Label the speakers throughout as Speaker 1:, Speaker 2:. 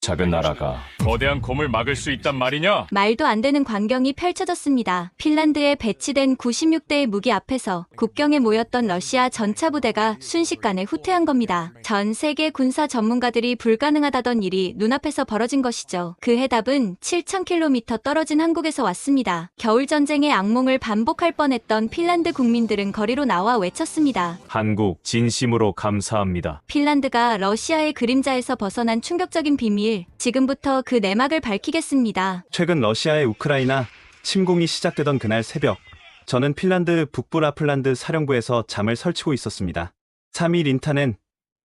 Speaker 1: 작은 나라가 거대한 곰을 막을 수 있단 말이냐?
Speaker 2: 말도 안 되는 광경이 펼쳐졌습니다. 핀란드에 배치된 96대의 무기 앞에서 국경에 모였던 러시아 전차 부대가 순식간에 후퇴한 겁니다. 전 세계 군사 전문가들이 불가능하다던 일이 눈앞에서 벌어진 것이죠. 그 해답은 7,000km 떨어진 한국에서 왔습니다. 겨울전쟁의 악몽을 반복할 뻔했던 핀란드 국민들은 거리로 나와 외쳤습니다.
Speaker 3: 한국 진심으로 감사합니다.
Speaker 2: 핀란드가 러시아의 그림자에서 벗어난 충격적인 비밀, 지금부터 그 내막을 밝히겠습니다.
Speaker 4: 최근 러시아의 우크라이나 침공이 시작되던 그날 새벽, 저는 핀란드 북부 라플란드 사령부에서 잠을 설치고 있었습니다. 3일 린타넨,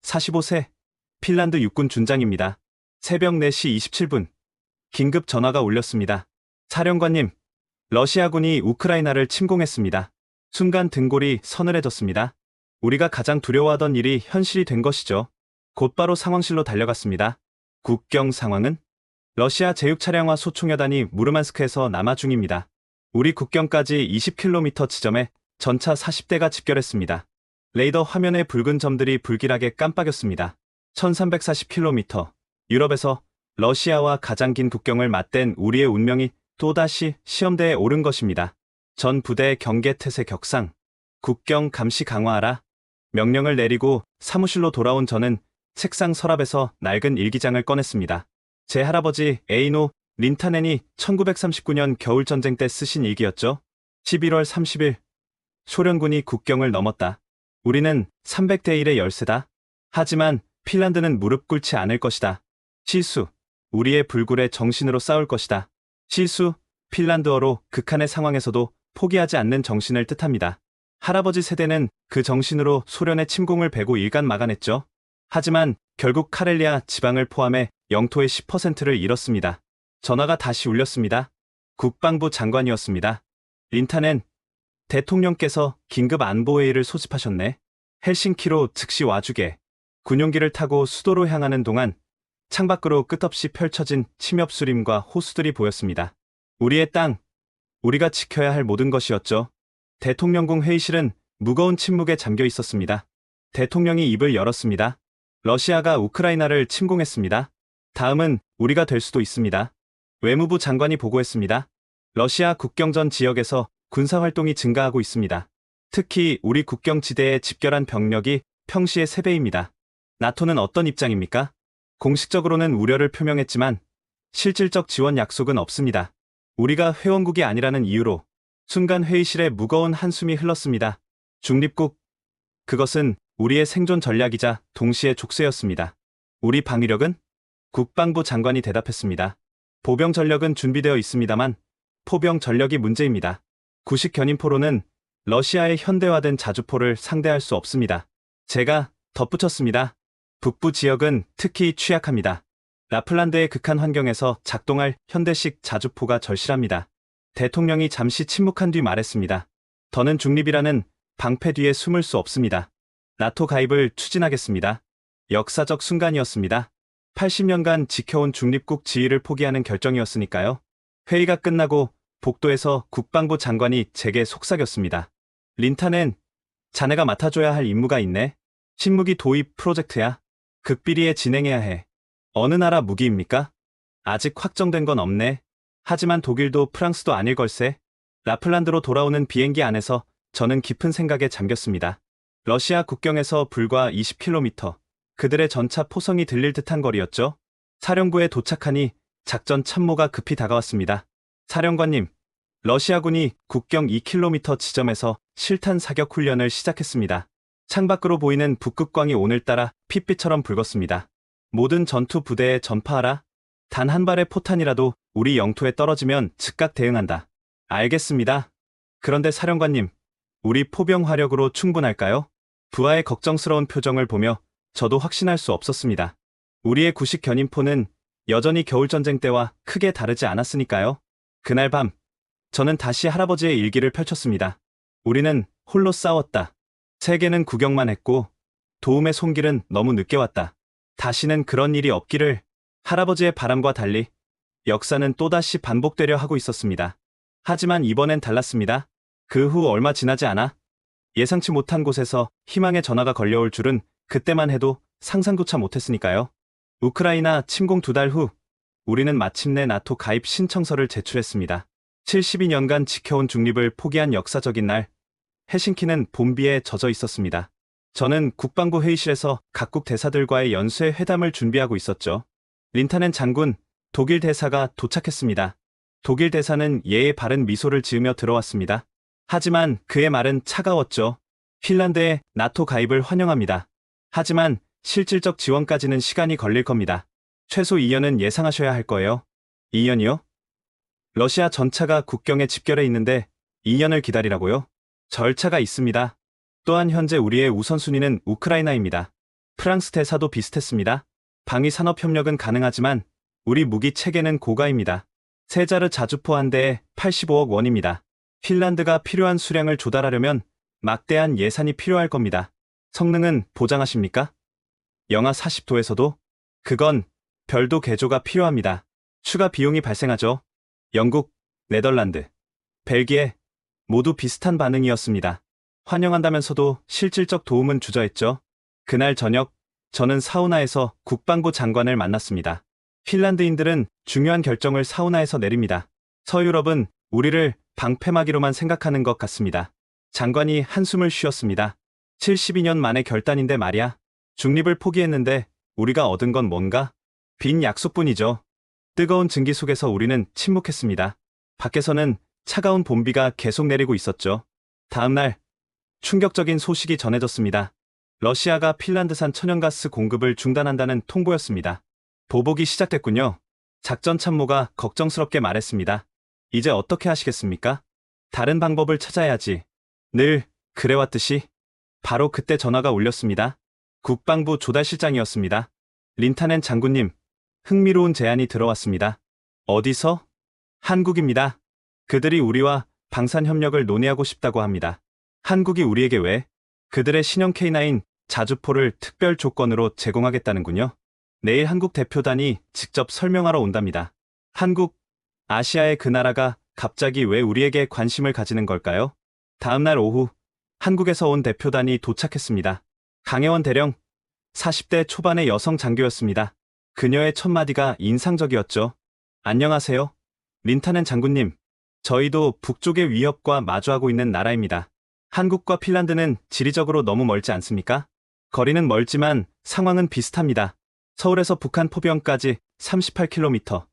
Speaker 4: 45세, 핀란드 육군 준장입니다. 새벽 4시 27분, 긴급 전화가 울렸습니다. 사령관님, 러시아군이 우크라이나를 침공했습니다. 순간 등골이 서늘해졌습니다. 우리가 가장 두려워하던 일이 현실이 된 것이죠. 곧바로 상황실로 달려갔습니다. 국경 상황은? 러시아 제육 차량화 소총여단이 무르만스크에서 남하 중입니다. 우리 국경까지 20km 지점에 전차 40대가 집결했습니다. 레이더 화면에 붉은 점들이 불길하게 깜빡였습니다. 1340km, 유럽에서 러시아와 가장 긴 국경을 맞댄 우리의 운명이 또다시 시험대에 오른 것입니다. 전 부대의 경계 태세 격상, 국경 감시 강화하라. 명령을 내리고 사무실로 돌아온 저는 책상 서랍에서 낡은 일기장을 꺼냈습니다. 제 할아버지 에이노 린타넨이 1939년 겨울전쟁 때 쓰신 일기였죠. 11월 30일, 소련군이 국경을 넘었다. 우리는 300대 1의 열세다. 하지만 핀란드는 무릎 꿇지 않을 것이다. 실수, 우리의 불굴의 정신으로 싸울 것이다. 실수, 핀란드어로 극한의 상황에서도 포기하지 않는 정신을 뜻합니다. 할아버지 세대는 그 정신으로 소련의 침공을 배고 일간 막아냈죠. 하지만 결국 카렐리아 지방을 포함해 영토의 10%를 잃었습니다. 전화가 다시 울렸습니다. 국방부 장관이었습니다. 린타넨, 대통령께서 긴급 안보회의를 소집하셨네. 헬싱키로 즉시 와주게. 군용기를 타고 수도로 향하는 동안 창밖으로 끝없이 펼쳐진 침엽수림과 호수들이 보였습니다. 우리의 땅, 우리가 지켜야 할 모든 것이었죠. 대통령궁 회의실은 무거운 침묵에 잠겨 있었습니다. 대통령이 입을 열었습니다. 러시아가 우크라이나를 침공했습니다. 다음은 우리가 될 수도 있습니다. 외무부 장관이 보고했습니다. 러시아 국경전 지역에서 군사활동이 증가하고 있습니다. 특히 우리 국경지대에 집결한 병력이 평시의 3배입니다. 나토는 어떤 입장입니까? 공식적으로는 우려를 표명했지만 실질적 지원 약속은 없습니다. 우리가 회원국이 아니라는 이유로 순간 회의실에 무거운 한숨이 흘렀습니다. 중립국, 그것은 우리의 생존 전략이자 동시에 족쇄였습니다. 우리 방위력은? 국방부 장관이 대답했습니다. 보병 전력은 준비되어 있습니다만 포병 전력이 문제입니다. 구식 견인포로는 러시아의 현대화된 자주포를 상대할 수 없습니다. 제가 덧붙였습니다. 북부 지역은 특히 취약합니다. 라플란드의 극한 환경에서 작동할 현대식 자주포가 절실합니다. 대통령이 잠시 침묵한 뒤 말했습니다. 더는 중립이라는 방패 뒤에 숨을 수 없습니다. 나토 가입을 추진하겠습니다. 역사적 순간이었습니다. 80년간 지켜온 중립국 지위를 포기하는 결정이었으니까요. 회의가 끝나고 복도에서 국방부 장관이 제게 속삭였습니다. 린타넨, 자네가 맡아줘야 할 임무가 있네. 신무기 도입 프로젝트야. 극비리에 진행해야 해. 어느 나라 무기입니까? 아직 확정된 건 없네. 하지만 독일도 프랑스도 아닐 걸세. 라플란드로 돌아오는 비행기 안에서 저는 깊은 생각에 잠겼습니다. 러시아 국경에서 불과 20km, 그들의 전차 포성이 들릴 듯한 거리였죠. 사령부에 도착하니 작전 참모가 급히 다가왔습니다. 사령관님, 러시아군이 국경 2km 지점에서 실탄 사격 훈련을 시작했습니다. 창밖으로 보이는 북극광이 오늘따라 핏빛처럼 붉었습니다. 모든 전투 부대에 전파하라. 단 한 발의 포탄이라도 우리 영토에 떨어지면 즉각 대응한다. 알겠습니다. 그런데 사령관님, 우리 포병 화력으로 충분할까요? 부하의 걱정스러운 표정을 보며 저도 확신할 수 없었습니다. 우리의 구식 견인포는 여전히 겨울전쟁 때와 크게 다르지 않았으니까요. 그날 밤, 저는 다시 할아버지의 일기를 펼쳤습니다. 우리는 홀로 싸웠다. 세계는 구경만 했고 도움의 손길은 너무 늦게 왔다. 다시는 그런 일이 없기를. 할아버지의 바람과 달리 역사는 또다시 반복되려 하고 있었습니다. 하지만 이번엔 달랐습니다. 그 후 얼마 지나지 않아 예상치 못한 곳에서 희망의 전화가 걸려올 줄은 그때만 해도 상상조차 못했으니까요. 우크라이나 침공 2달 후 우리는 마침내 나토 가입 신청서를 제출했습니다. 72년간 지켜온 중립을 포기한 역사적인 날, 헬싱키는 봄비에 젖어 있었습니다. 저는 국방부 회의실에서 각국 대사들과의 연쇄 회담을 준비하고 있었죠. 린타넨 장군, 독일 대사가 도착했습니다. 독일 대사는 예의 바른 미소를 지으며 들어왔습니다. 하지만 그의 말은 차가웠죠. 핀란드의 나토 가입을 환영합니다. 하지만 실질적 지원까지는 시간이 걸릴 겁니다. 최소 2년은 예상하셔야 할 거예요. 2년이요? 러시아 전차가 국경에 집결해 있는데 2년을 기다리라고요? 절차가 있습니다. 또한 현재 우리의 우선순위는 우크라이나입니다. 프랑스 대사도 비슷했습니다. 방위 산업 협력은 가능하지만 우리 무기 체계는 고가입니다. 세자르 자주포 한 대에 85억 원입니다. 핀란드가 필요한 수량을 조달하려면 막대한 예산이 필요할 겁니다. 성능은 보장하십니까? 영하 40도에서도? 그건 별도 개조가 필요합니다. 추가 비용이 발생하죠. 영국, 네덜란드, 벨기에 모두 비슷한 반응이었습니다. 환영한다면서도 실질적 도움은 주저했죠. 그날 저녁, 저는 사우나에서 국방부 장관을 만났습니다. 핀란드인들은 중요한 결정을 사우나에서 내립니다. 서유럽은 우리를 방패막이로만 생각하는 것 같습니다. 장관이 한숨을 쉬었습니다. 72년 만의 결단인데 말이야. 중립을 포기했는데 우리가 얻은 건 뭔가? 빈 약속뿐이죠. 뜨거운 증기 속에서 우리는 침묵했습니다. 밖에서는 차가운 봄비가 계속 내리고 있었죠. 다음 날, 충격적인 소식이 전해졌습니다. 러시아가 핀란드산 천연가스 공급을 중단한다는 통보였습니다. 보복이 시작됐군요. 작전 참모가 걱정스럽게 말했습니다. 이제 어떻게 하시겠습니까? 다른 방법을 찾아야지. 늘 그래왔듯이. 바로 그때 전화가 울렸습니다. 국방부 조달실장이었습니다. 린타넨 장군님, 흥미로운 제안이 들어왔습니다. 어디서? 한국입니다. 그들이 우리와 방산 협력을 논의하고 싶다고 합니다. 한국이 우리에게 왜? 그들의 신형 K9 자주포를 특별 조건으로 제공하겠다는군요. 내일 한국 대표단이 직접 설명하러 온답니다. 한국, 아시아의 그 나라가 갑자기 왜 우리에게 관심을 가지는 걸까요? 다음 날 오후, 한국에서 온 대표단이 도착했습니다. 강혜원 대령, 40대 초반의 여성 장교였습니다. 그녀의 첫 마디가 인상적이었죠. 안녕하세요. 린타넨 장군님. 저희도 북쪽의 위협과 마주하고 있는 나라입니다. 한국과 핀란드는 지리적으로 너무 멀지 않습니까? 거리는 멀지만 상황은 비슷합니다. 서울에서 북한 포병까지 38km,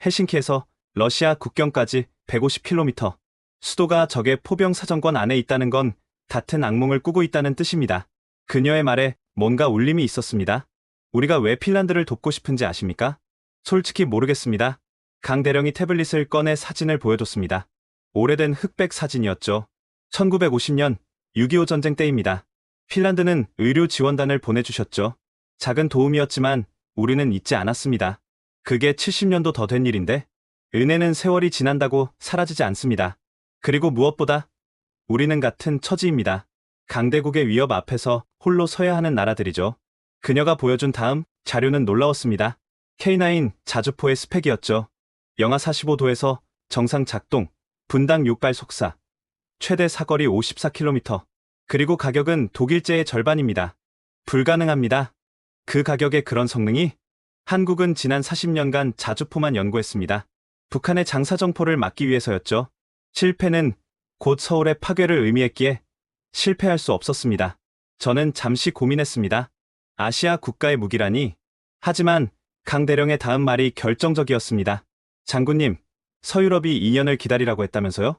Speaker 4: 헬싱키에서 러시아 국경까지 150km. 수도가 적의 포병 사정권 안에 있다는 건 같은 악몽을 꾸고 있다는 뜻입니다. 그녀의 말에 뭔가 울림이 있었습니다. 우리가 왜 핀란드를 돕고 싶은지 아십니까? 솔직히 모르겠습니다. 강 대령이 태블릿을 꺼내 사진을 보여줬습니다. 오래된 흑백 사진이었죠. 1950년 6.25 전쟁 때입니다. 핀란드는 의료 지원단을 보내주셨죠. 작은 도움이었지만 우리는 잊지 않았습니다. 그게 70년도 더 된 일인데 은혜는 세월이 지난다고 사라지지 않습니다. 그리고 무엇보다 우리는 같은 처지입니다. 강대국의 위협 앞에서 홀로 서야 하는 나라들이죠. 그녀가 보여준 다음 자료는 놀라웠습니다. K9 자주포의 스펙이었죠. 영하 45도에서 정상 작동, 분당 6발 속사, 최대 사거리 54km, 그리고 가격은 독일제의 절반입니다. 불가능합니다. 그 가격에 그런 성능이? 한국은 지난 40년간 자주포만 연구했습니다. 북한의 장사정포를 막기 위해서였죠. 실패는 곧 서울의 파괴를 의미했기에 실패할 수 없었습니다. 저는 잠시 고민했습니다. 아시아 국가의 무기라니. 하지만 강 대령의 다음 말이 결정적이었습니다. 장군님, 서유럽이 2년을 기다리라고 했다면서요?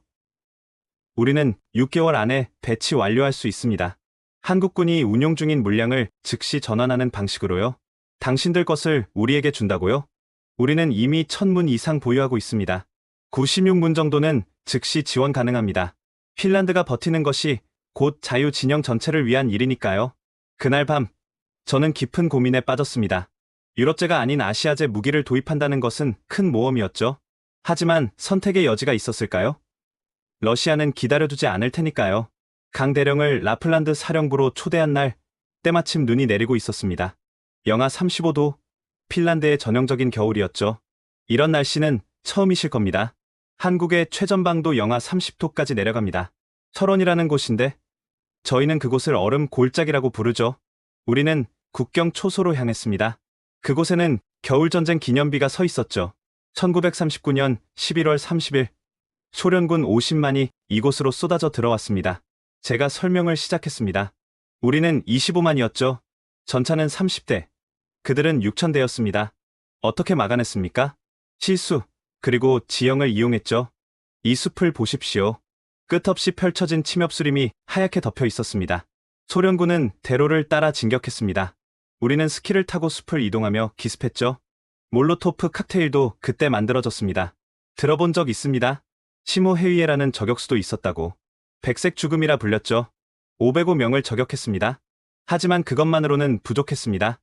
Speaker 4: 우리는 6개월 안에 배치 완료할 수 있습니다. 한국군이 운용 중인 물량을 즉시 전환하는 방식으로요. 당신들 것을 우리에게 준다고요? 우리는 이미 1000문 이상 보유하고 있습니다. 96문 정도는 즉시 지원 가능합니다. 핀란드가 버티는 것이 곧 자유 진영 전체를 위한 일이니까요. 그날 밤, 저는 깊은 고민에 빠졌습니다. 유럽제가 아닌 아시아제 무기를 도입한다는 것은 큰 모험이었죠. 하지만 선택의 여지가 있었을까요? 러시아는 기다려두지 않을 테니까요. 강 대령을 라플란드 사령부로 초대한 날, 때마침 눈이 내리고 있었습니다. 영하 35도, 핀란드의 전형적인 겨울이었죠. 이런 날씨는 처음이실 겁니다. 한국의 최전방도 영하 30도까지 내려갑니다. 철원이라는 곳인데, 저희는 그곳을 얼음 골짜기라고 부르죠. 우리는 국경 초소로 향했습니다. 그곳에는 겨울전쟁 기념비가 서 있었죠. 1939년 11월 30일 소련군 50만이 이곳으로 쏟아져 들어왔습니다. 제가 설명을 시작했습니다. 우리는 25만이었죠. 전차는 30대, 그들은 6,000대였습니다. 어떻게 막아냈습니까? 시수, 그리고 지형을 이용했죠. 이 숲을 보십시오. 끝없이 펼쳐진 침엽수림이 하얗게 덮여 있었습니다. 소련군은 대로를 따라 진격했습니다. 우리는 스키를 타고 숲을 이동하며 기습했죠. 몰로토프 칵테일도 그때 만들어졌습니다. 들어본 적 있습니다. 시모헤위에라는 저격수도 있었다고. 백색 죽음이라 불렸죠. 505명을 저격했습니다. 하지만 그것만으로는 부족했습니다.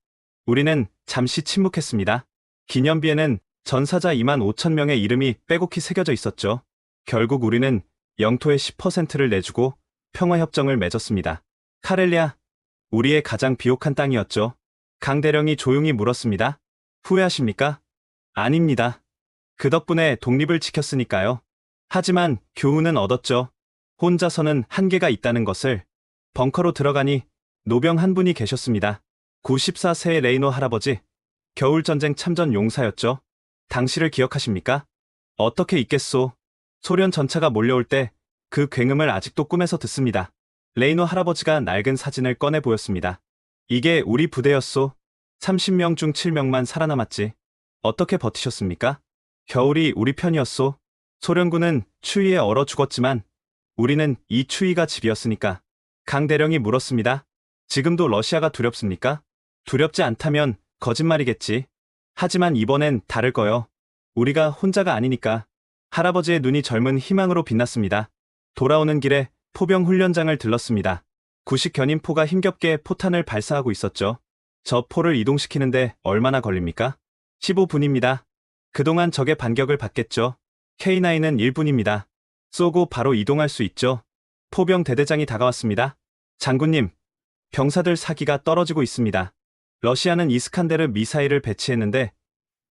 Speaker 4: 우리는 잠시 침묵했습니다. 기념비에는 전사자 2만 5천 명의 이름이 빼곡히 새겨져 있었죠. 결국 우리는 영토의 10%를 내주고 평화협정을 맺었습니다. 카렐리아, 우리의 가장 비옥한 땅이었죠. 강 대령이 조용히 물었습니다. 후회하십니까? 아닙니다. 그 덕분에 독립을 지켰으니까요. 하지만 교훈은 얻었죠. 혼자서는 한계가 있다는 것을. 벙커로 들어가니 노병 한 분이 계셨습니다. 94세의 레이노 할아버지, 겨울전쟁 참전 용사였죠. 당시를 기억하십니까? 어떻게 잊겠소. 소련 전차가 몰려올 때 그 굉음을 아직도 꿈에서 듣습니다. 레이노 할아버지가 낡은 사진을 꺼내 보였습니다. 이게 우리 부대였소. 30명 중 7명만 살아남았지. 어떻게 버티셨습니까? 겨울이 우리 편이었소. 소련군은 추위에 얼어 죽었지만 우리는 이 추위가 집이었으니까. 강 대령이 물었습니다. 지금도 러시아가 두렵습니까? 두렵지 않다면 거짓말이겠지. 하지만 이번엔 다를 거요. 우리가 혼자가 아니니까. 할아버지의 눈이 젊은 희망으로 빛났습니다. 돌아오는 길에 포병 훈련장을 들렀습니다. 구식 견인포가 힘겹게 포탄을 발사하고 있었죠. 저 포를 이동시키는데 얼마나 걸립니까? 15분입니다. 그동안 적의 반격을 받겠죠. K9은 1분입니다. 쏘고 바로 이동할 수 있죠. 포병 대대장이 다가왔습니다. 장군님, 병사들 사기가 떨어지고 있습니다. 러시아는 이스칸데르 미사일을 배치했는데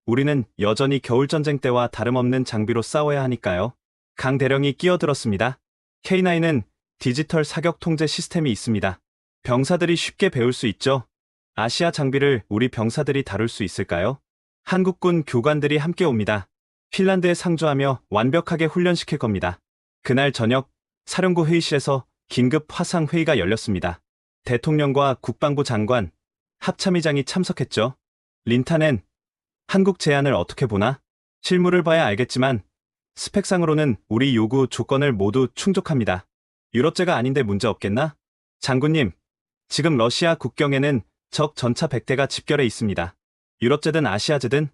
Speaker 4: 우리는 여전히 겨울전쟁 때와 다름없는 장비로 싸워야 하니까요. 강 대령이 끼어들었습니다. K9은 디지털 사격 통제 시스템이 있습니다. 병사들이 쉽게 배울 수 있죠. 아시아 장비를 우리 병사들이 다룰 수 있을까요? 한국군 교관들이 함께 옵니다. 핀란드에 상주하며 완벽하게 훈련시킬 겁니다. 그날 저녁 사령부 회의실에서 긴급 화상 회의가 열렸습니다. 대통령과 국방부 장관, 합참의장이 참석했죠. 린타넨, 한국 제안을 어떻게 보나? 실물을 봐야 알겠지만 스펙상으로는 우리 요구 조건을 모두 충족합니다. 유럽제가 아닌데 문제 없겠나? 장군님, 지금 러시아 국경에는 적 전차 100대가 집결해 있습니다. 유럽제든 아시아제든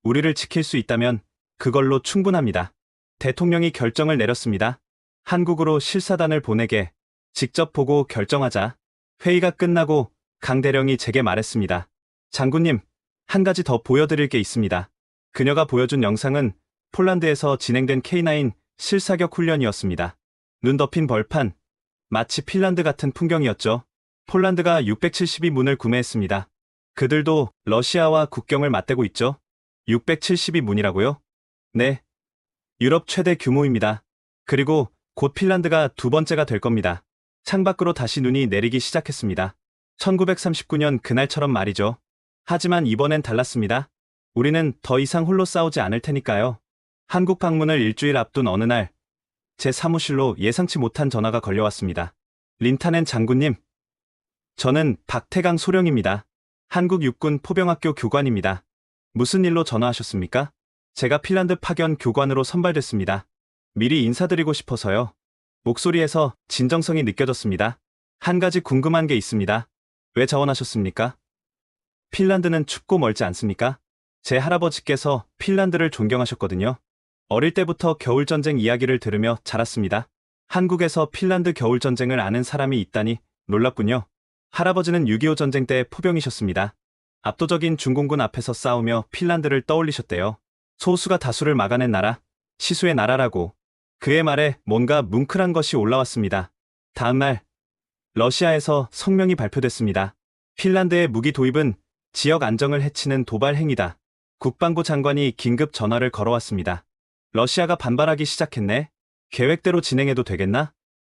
Speaker 4: 우리를 지킬 수 있다면 그걸로 충분합니다. 대통령이 결정을 내렸습니다. 한국으로 실사단을 보내게. 직접 보고 결정하자. 회의가 끝나고 강 대령이 제게 말했습니다. 장군님, 한 가지 더 보여드릴 게 있습니다. 그녀가 보여준 영상은 폴란드에서 진행된 K9 실사격 훈련이었습니다. 눈 덮인 벌판, 마치 핀란드 같은 풍경이었죠. 폴란드가 672문을 구매했습니다. 그들도 러시아와 국경을 맞대고 있죠. 672문이라고요? 네. 유럽 최대 규모입니다. 그리고 곧 핀란드가 두 번째가 될 겁니다. 창밖으로 다시 눈이 내리기 시작했습니다. 1939년 그날처럼 말이죠. 하지만 이번엔 달랐습니다. 우리는 더 이상 홀로 싸우지 않을 테니까요. 한국 방문을 일주일 앞둔 어느 날, 제 사무실로 예상치 못한 전화가 걸려왔습니다. 린타넨 장군님, 저는 박태강 소령입니다. 한국 육군 포병학교 교관입니다. 무슨 일로 전화하셨습니까? 제가 핀란드 파견 교관으로 선발됐습니다. 미리 인사드리고 싶어서요. 목소리에서 진정성이 느껴졌습니다. 한 가지 궁금한 게 있습니다. 왜 자원하셨습니까? 핀란드는 춥고 멀지 않습니까? 제 할아버지께서 핀란드를 존경하셨거든요. 어릴 때부터 겨울전쟁 이야기를 들으며 자랐습니다. 한국에서 핀란드 겨울전쟁을 아는 사람이 있다니 놀랍군요. 할아버지는 6.25 전쟁 때 포병이셨습니다. 압도적인 중공군 앞에서 싸우며 핀란드를 떠올리셨대요. 소수가 다수를 막아낸 나라, 시수의 나라라고. 그의 말에 뭔가 뭉클한 것이 올라왔습니다. 다음날 러시아에서 성명이 발표됐습니다. 핀란드의 무기 도입은 지역 안정을 해치는 도발 행위다. 국방부 장관이 긴급 전화를 걸어왔습니다. 러시아가 반발하기 시작했네. 계획대로 진행해도 되겠나?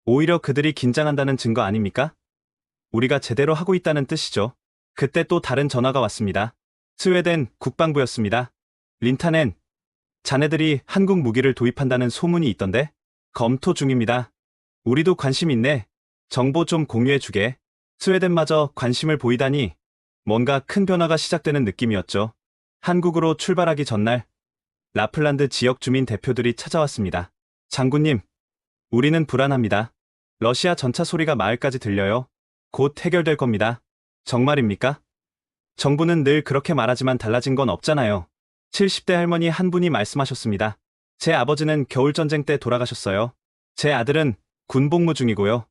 Speaker 4: 오히려 그들이 긴장한다는 증거 아닙니까? 우리가 제대로 하고 있다는 뜻이죠. 그때 또 다른 전화가 왔습니다. 스웨덴 국방부였습니다. 린타넨, 자네들이 한국 무기를 도입한다는 소문이 있던데? 검토 중입니다. 우리도 관심 있네. 정보 좀 공유해주게. 스웨덴마저 관심을 보이다니 뭔가 큰 변화가 시작되는 느낌이었죠. 한국으로 출발하기 전날 라플란드 지역 주민 대표들이 찾아왔습니다. 장군님, 우리는 불안합니다. 러시아 전차 소리가 마을까지 들려요. 곧 해결될 겁니다. 정말입니까? 정부는 늘 그렇게 말하지만 달라진 건 없잖아요. 70대 할머니 한 분이 말씀하셨습니다. 제 아버지는 겨울전쟁 때 돌아가셨어요. 제 아들은 군복무 중이고요.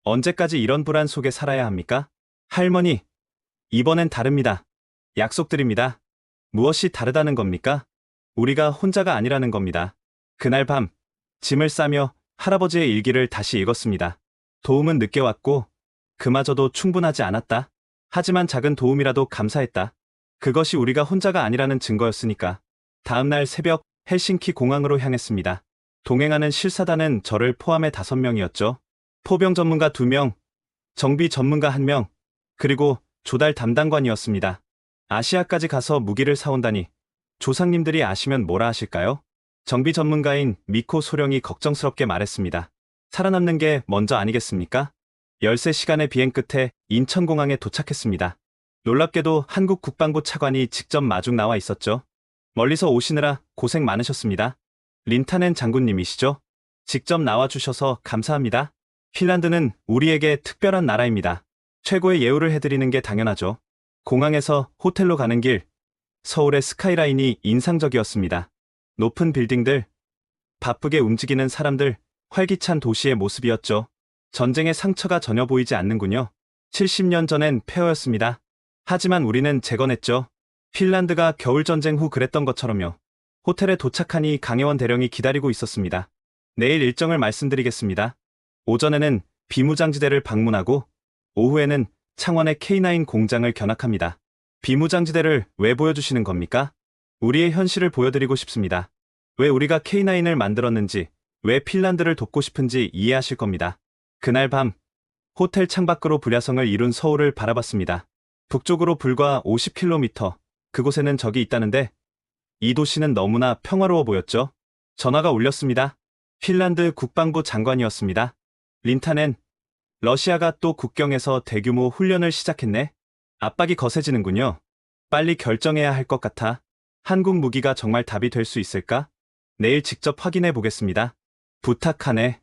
Speaker 4: 언제까지 이런 불안 속에 살아야 합니까? 할머니, 이번엔 다릅니다. 약속드립니다. 무엇이 다르다는 겁니까? 우리가 혼자가 아니라는 겁니다. 그날 밤, 짐을 싸며 할아버지의 일기를 다시 읽었습니다. 도움은 늦게 왔고, 그마저도 충분하지 않았다. 하지만 작은 도움이라도 감사했다. 그것이 우리가 혼자가 아니라는 증거였으니까. 다음날 새벽 헬싱키 공항으로 향했습니다. 동행하는 실사단은 저를 포함해 5명이었죠. 포병 전문가 2명, 정비 전문가 1명, 그리고 조달 담당관이었습니다. 아시아까지 가서 무기를 사온다니 조상님들이 아시면 뭐라 하실까요? 정비 전문가인 미코 소령이 걱정스럽게 말했습니다. 살아남는 게 먼저 아니겠습니까? 13시간의 비행 끝에 인천공항에 도착했습니다. 놀랍게도 한국 국방부 차관이 직접 마중 나와 있었죠. 멀리서 오시느라 고생 많으셨습니다. 린타넨 장군님이시죠? 직접 나와주셔서 감사합니다. 핀란드는 우리에게 특별한 나라입니다. 최고의 예우를 해드리는 게 당연하죠. 공항에서 호텔로 가는 길, 서울의 스카이라인이 인상적이었습니다. 높은 빌딩들, 바쁘게 움직이는 사람들, 활기찬 도시의 모습이었죠. 전쟁의 상처가 전혀 보이지 않는군요. 70년 전엔 폐허였습니다. 하지만 우리는 재건했죠. 핀란드가 겨울전쟁 후 그랬던 것처럼요. 호텔에 도착하니 강혜원 대령이 기다리고 있었습니다. 내일 일정을 말씀드리겠습니다. 오전에는 비무장지대를 방문하고 오후에는 창원의 K9 공장을 견학합니다. 비무장지대를 왜 보여주시는 겁니까? 우리의 현실을 보여드리고 싶습니다. 왜 우리가 K9을 만들었는지, 왜 핀란드를 돕고 싶은지 이해하실 겁니다. 그날 밤, 호텔 창밖으로 불야성을 이룬 서울을 바라봤습니다. 북쪽으로 불과 50km, 그곳에는 적이 있다는데 이 도시는 너무나 평화로워 보였죠. 전화가 울렸습니다. 핀란드 국방부 장관이었습니다. 린타넨, 러시아가 또 국경에서 대규모 훈련을 시작했네. 압박이 거세지는군요. 빨리 결정해야 할 것 같아. 한국 무기가 정말 답이 될 수 있을까? 내일 직접 확인해 보겠습니다. 부탁하네.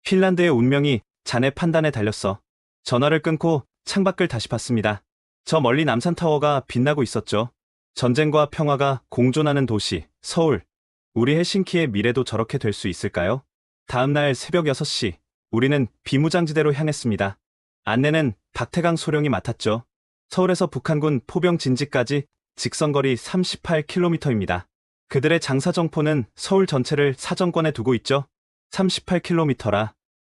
Speaker 4: 핀란드의 운명이 자네 판단에 달렸어. 전화를 끊고 창밖을 다시 봤습니다. 저 멀리 남산타워가 빛나고 있었죠. 전쟁과 평화가 공존하는 도시, 서울. 우리 헬싱키의 미래도 저렇게 될 수 있을까요? 다음날 새벽 6시, 우리는 비무장지대로 향했습니다. 안내는 박태강 소령이 맡았죠. 서울에서 북한군 포병 진지까지 직선거리 38km입니다. 그들의 장사정포는 서울 전체를 사정권에 두고 있죠. 38km라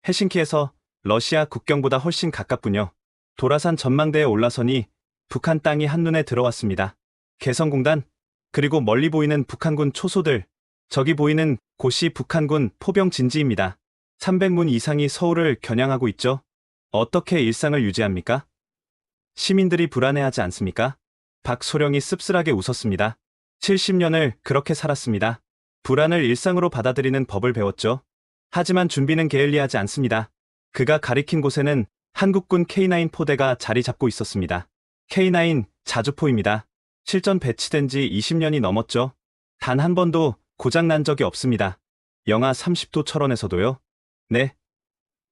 Speaker 4: 헬싱키에서 러시아 국경보다 훨씬 가깝군요. 도라산 전망대에 올라서니 북한 땅이 한눈에 들어왔습니다. 개성공단, 그리고 멀리 보이는 북한군 초소들, 저기 보이는 곳이 북한군 포병 진지입니다. 300문 이상이 서울을 겨냥하고 있죠. 어떻게 일상을 유지합니까? 시민들이 불안해하지 않습니까? 박소령이 씁쓸하게 웃었습니다. 70년을 그렇게 살았습니다. 불안을 일상으로 받아들이는 법을 배웠죠. 하지만 준비는 게을리하지 않습니다. 그가 가리킨 곳에는 한국군 K9 포대가 자리 잡고 있었습니다. K9 자주포입니다. 실전 배치된 지 20년이 넘었죠. 단 한 번도 고장난 적이 없습니다. 영하 30도 철원에서도요? 네.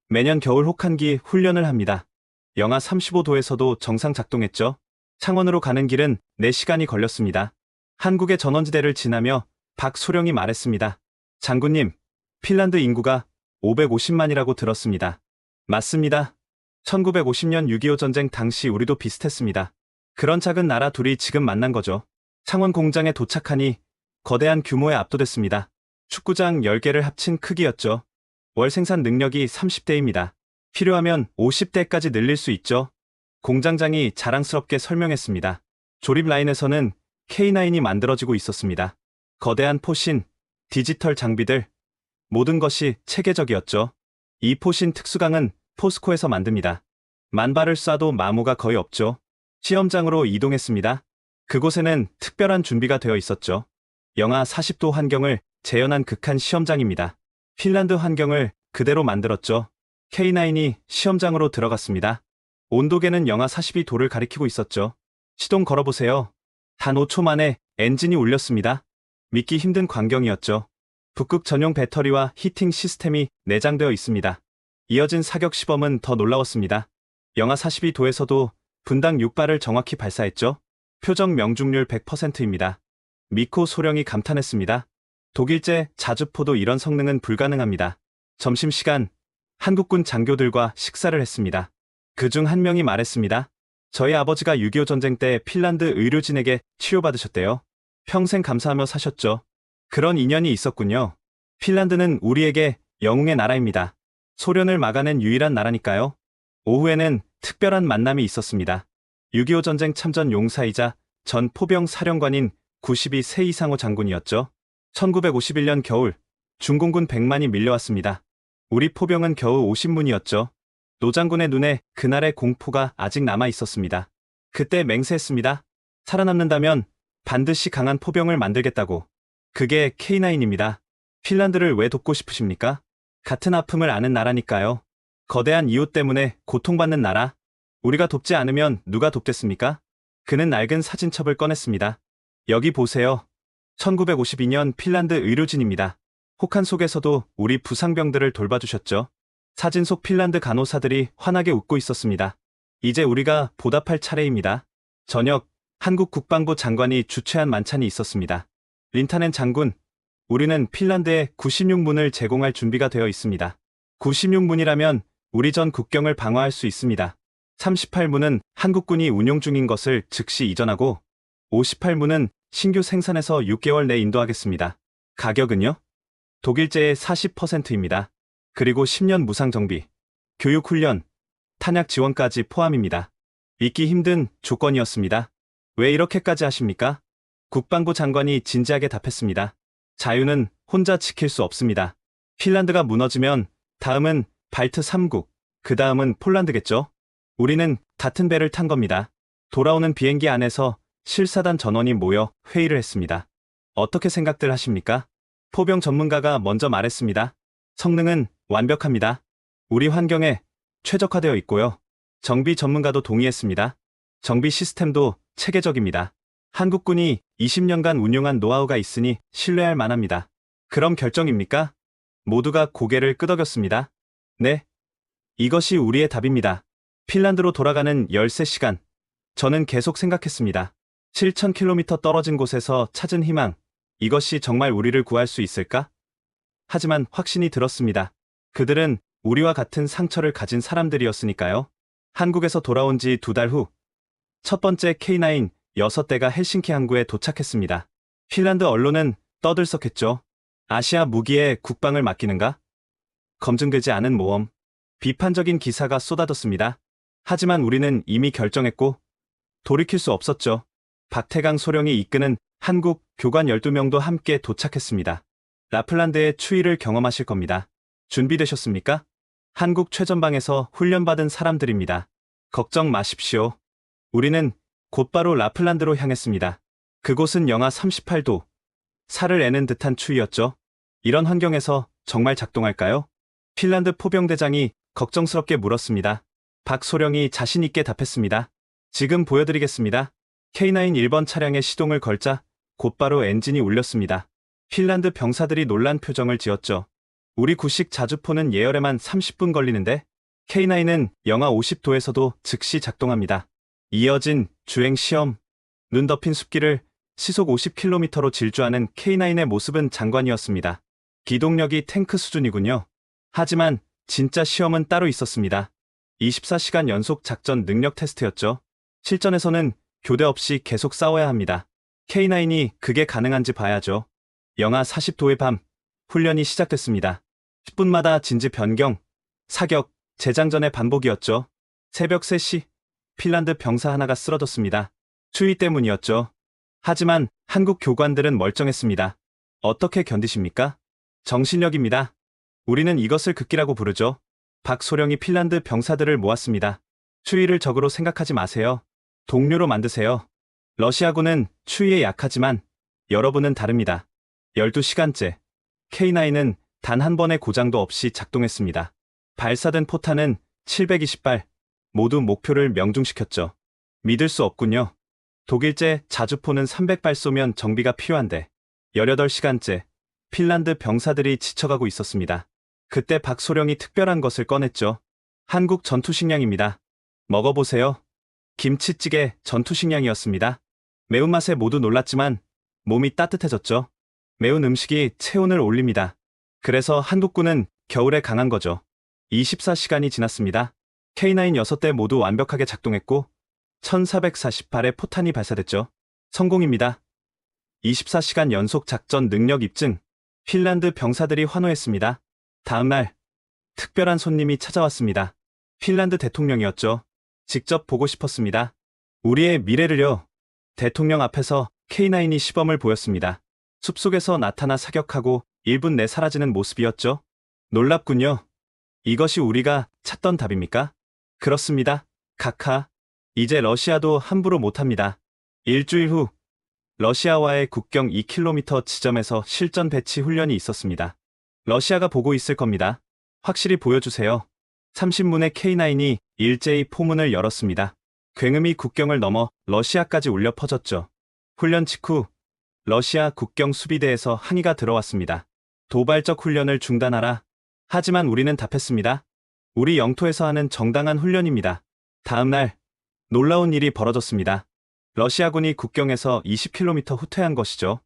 Speaker 4: 매년 겨울 혹한기 훈련을 합니다. 영하 35도에서도 정상 작동했죠. 창원으로 가는 길은 4시간이 걸렸습니다. 한국의 전원지대를 지나며 박소령이 말했습니다. 장군님, 핀란드 인구가 550만이라고 들었습니다. 맞습니다. 1950년 6.25 전쟁 당시 우리도 비슷했습니다. 그런 작은 나라 둘이 지금 만난 거죠. 창원 공장에 도착하니 거대한 규모에 압도됐습니다. 축구장 10개를 합친 크기였죠. 월 생산 능력이 30대입니다. 필요하면 50대까지 늘릴 수 있죠. 공장장이 자랑스럽게 설명했습니다. 조립 라인에서는 K9이 만들어지고 있었습니다. 거대한 포신, 디지털 장비들, 모든 것이 체계적이었죠. 이 포신 특수강은 포스코에서 만듭니다. 만발을 쏴도 마모가 거의 없죠. 시험장으로 이동했습니다. 그곳에는 특별한 준비가 되어 있었죠. 영하 40도 환경을 재현한 극한 시험장입니다. 핀란드 환경을 그대로 만들었죠. K9이 시험장으로 들어갔습니다. 온도계는 영하 42도를 가리키고 있었죠. 시동 걸어보세요. 단 5초 만에 엔진이 울렸습니다. 믿기 힘든 광경이었죠. 북극 전용 배터리와 히팅 시스템이 내장되어 있습니다. 이어진 사격 시범은 더 놀라웠습니다. 영하 42도에서도 분당 6발을 정확히 발사했죠. 표적 명중률 100%입니다. 미코 소령이 감탄했습니다. 독일제 자주포도 이런 성능은 불가능합니다. 점심시간, 한국군 장교들과 식사를 했습니다. 그중 한 명이 말했습니다. 저희 아버지가 6.25 전쟁 때 핀란드 의료진에게 치료받으셨대요. 평생 감사하며 사셨죠. 그런 인연이 있었군요. 핀란드는 우리에게 영웅의 나라입니다. 소련을 막아낸 유일한 나라니까요. 오후에는 특별한 만남이 있었습니다. 6.25 전쟁 참전 용사이자 전 포병 사령관인 92 세이상호 장군이었죠. 1951년 겨울, 중공군 100만이 밀려왔습니다. 우리 포병은 겨우 50문이었죠. 노 장군의 눈에 그날의 공포가 아직 남아 있었습니다. 그때 맹세했습니다. 살아남는다면 반드시 강한 포병을 만들겠다고. 그게 K9입니다. 핀란드를 왜 돕고 싶으십니까? 같은 아픔을 아는 나라니까요. 거대한 이웃 때문에 고통받는 나라. 우리가 돕지 않으면 누가 돕겠습니까? 그는 낡은 사진첩을 꺼냈습니다. 여기 보세요. 1952년 핀란드 의료진입니다. 혹한 속에서도 우리 부상병들을 돌봐주셨죠. 사진 속 핀란드 간호사들이 환하게 웃고 있었습니다. 이제 우리가 보답할 차례입니다. 저녁, 한국 국방부 장관이 주최한 만찬이 있었습니다. 린타넨 장군, 우리는 핀란드에 96문을 제공할 준비가 되어 있습니다. 96문이라면 우리 전 국경을 방어할 수 있습니다. 38문은 한국군이 운용 중인 것을 즉시 이전하고 58문은 신규 생산해서 6개월 내 인도하겠습니다. 가격은요? 독일제의 40%입니다. 그리고 10년 무상 정비, 교육 훈련, 탄약 지원까지 포함입니다. 믿기 힘든 조건이었습니다. 왜 이렇게까지 하십니까? 국방부 장관이 진지하게 답했습니다. 자유는 혼자 지킬 수 없습니다. 핀란드가 무너지면 다음은 발트 3국, 그 다음은 폴란드겠죠? 우리는 같은 배를 탄 겁니다. 돌아오는 비행기 안에서 실사단 전원이 모여 회의를 했습니다. 어떻게 생각들 하십니까? 포병 전문가가 먼저 말했습니다. 성능은 완벽합니다. 우리 환경에 최적화되어 있고요. 정비 전문가도 동의했습니다. 정비 시스템도 체계적입니다. 한국군이 20년간 운용한 노하우가 있으니 신뢰할 만합니다. 그럼 결정입니까? 모두가 고개를 끄덕였습니다. 네. 이것이 우리의 답입니다. 핀란드로 돌아가는 13시간. 저는 계속 생각했습니다. 7,000km 떨어진 곳에서 찾은 희망. 이것이 정말 우리를 구할 수 있을까? 하지만 확신이 들었습니다. 그들은 우리와 같은 상처를 가진 사람들이었으니까요. 한국에서 돌아온 지 2달 후, 첫 번째 K9 6대가 헬싱키 항구에 도착했습니다. 핀란드 언론은 떠들썩했죠. 아시아 무기에 국방을 맡기는가? 검증되지 않은 모험. 비판적인 기사가 쏟아졌습니다. 하지만 우리는 이미 결정했고 돌이킬 수 없었죠. 박태강 소령이 이끄는 한국 교관 12명도 함께 도착했습니다. 라플란드의 추위를 경험하실 겁니다. 준비되셨습니까? 한국 최전방에서 훈련받은 사람들입니다. 걱정 마십시오. 우리는 곧바로 라플란드로 향했습니다. 그곳은 영하 38도, 살을 애는 듯한 추위였죠. 이런 환경에서 정말 작동할까요? 핀란드 포병대장이 걱정스럽게 물었습니다. 박소령이 자신있게 답했습니다. 지금 보여드리겠습니다. K9 1번 차량에 시동을 걸자 곧바로 엔진이 울렸습니다. 핀란드 병사들이 놀란 표정을 지었죠. 우리 구식 자주포는 예열에만 30분 걸리는데 K9은 영하 50도에서도 즉시 작동합니다. 이어진 주행 시험. 눈 덮인 숲길을 시속 50km로 질주하는 K9의 모습은 장관이었습니다. 기동력이 탱크 수준이군요. 하지만 진짜 시험은 따로 있었습니다. 24시간 연속 작전 능력 테스트였죠. 실전에서는 교대 없이 계속 싸워야 합니다. K9이 그게 가능한지 봐야죠. 영하 40도의 밤, 훈련이 시작됐습니다. 10분마다 진지 변경, 사격, 재장전의 반복이었죠. 새벽 3시, 핀란드 병사 하나가 쓰러졌습니다. 추위 때문이었죠. 하지만 한국 교관들은 멀쩡했습니다. 어떻게 견디십니까? 정신력입니다. 우리는 이것을 극기라고 부르죠. 박소령이 핀란드 병사들을 모았습니다. 추위를 적으로 생각하지 마세요. 동료로 만드세요. 러시아군은 추위에 약하지만 여러분은 다릅니다. 12시간째 K9은 단 한 번의 고장도 없이 작동했습니다. 발사된 포탄은 720발, 모두 목표를 명중시켰죠. 믿을 수 없군요. 독일제 자주포는 300발 쏘면 정비가 필요한데 18시간째 핀란드 병사들이 지쳐가고 있었습니다. 그때 박소령이 특별한 것을 꺼냈죠. 한국 전투식량입니다. 먹어보세요. 김치찌개 전투식량이었습니다. 매운맛에 모두 놀랐지만 몸이 따뜻해졌죠. 매운 음식이 체온을 올립니다. 그래서 한국군은 겨울에 강한 거죠. 24시간이 지났습니다. K9 6대 모두 완벽하게 작동했고 1448의 포탄이 발사됐죠. 성공입니다. 24시간 연속 작전 능력 입증. 핀란드 병사들이 환호했습니다. 다음날 특별한 손님이 찾아왔습니다. 핀란드 대통령이었죠. 직접 보고 싶었습니다. 우리의 미래를요. 대통령 앞에서 K9이 시범을 보였습니다. 숲속에서 나타나 사격하고 1분 내 사라지는 모습이었죠. 놀랍군요. 이것이 우리가 찾던 답입니까? 그렇습니다. 카카. 이제 러시아도 함부로 못합니다. 일주일 후 러시아와의 국경 2km 지점에서 실전 배치 훈련이 있었습니다. 러시아가 보고 있을 겁니다. 확실히 보여주세요. 30문의 K9이 일제히 포문을 열었습니다. 굉음이 국경을 넘어 러시아까지 울려 퍼졌죠. 훈련 직후 러시아 국경 수비대에서 항의가 들어왔습니다. 도발적 훈련을 중단하라. 하지만 우리는 답했습니다. 우리 영토에서 하는 정당한 훈련입니다. 다음 날 놀라운 일이 벌어졌습니다. 러시아군이 국경에서 20km 후퇴한 것이죠.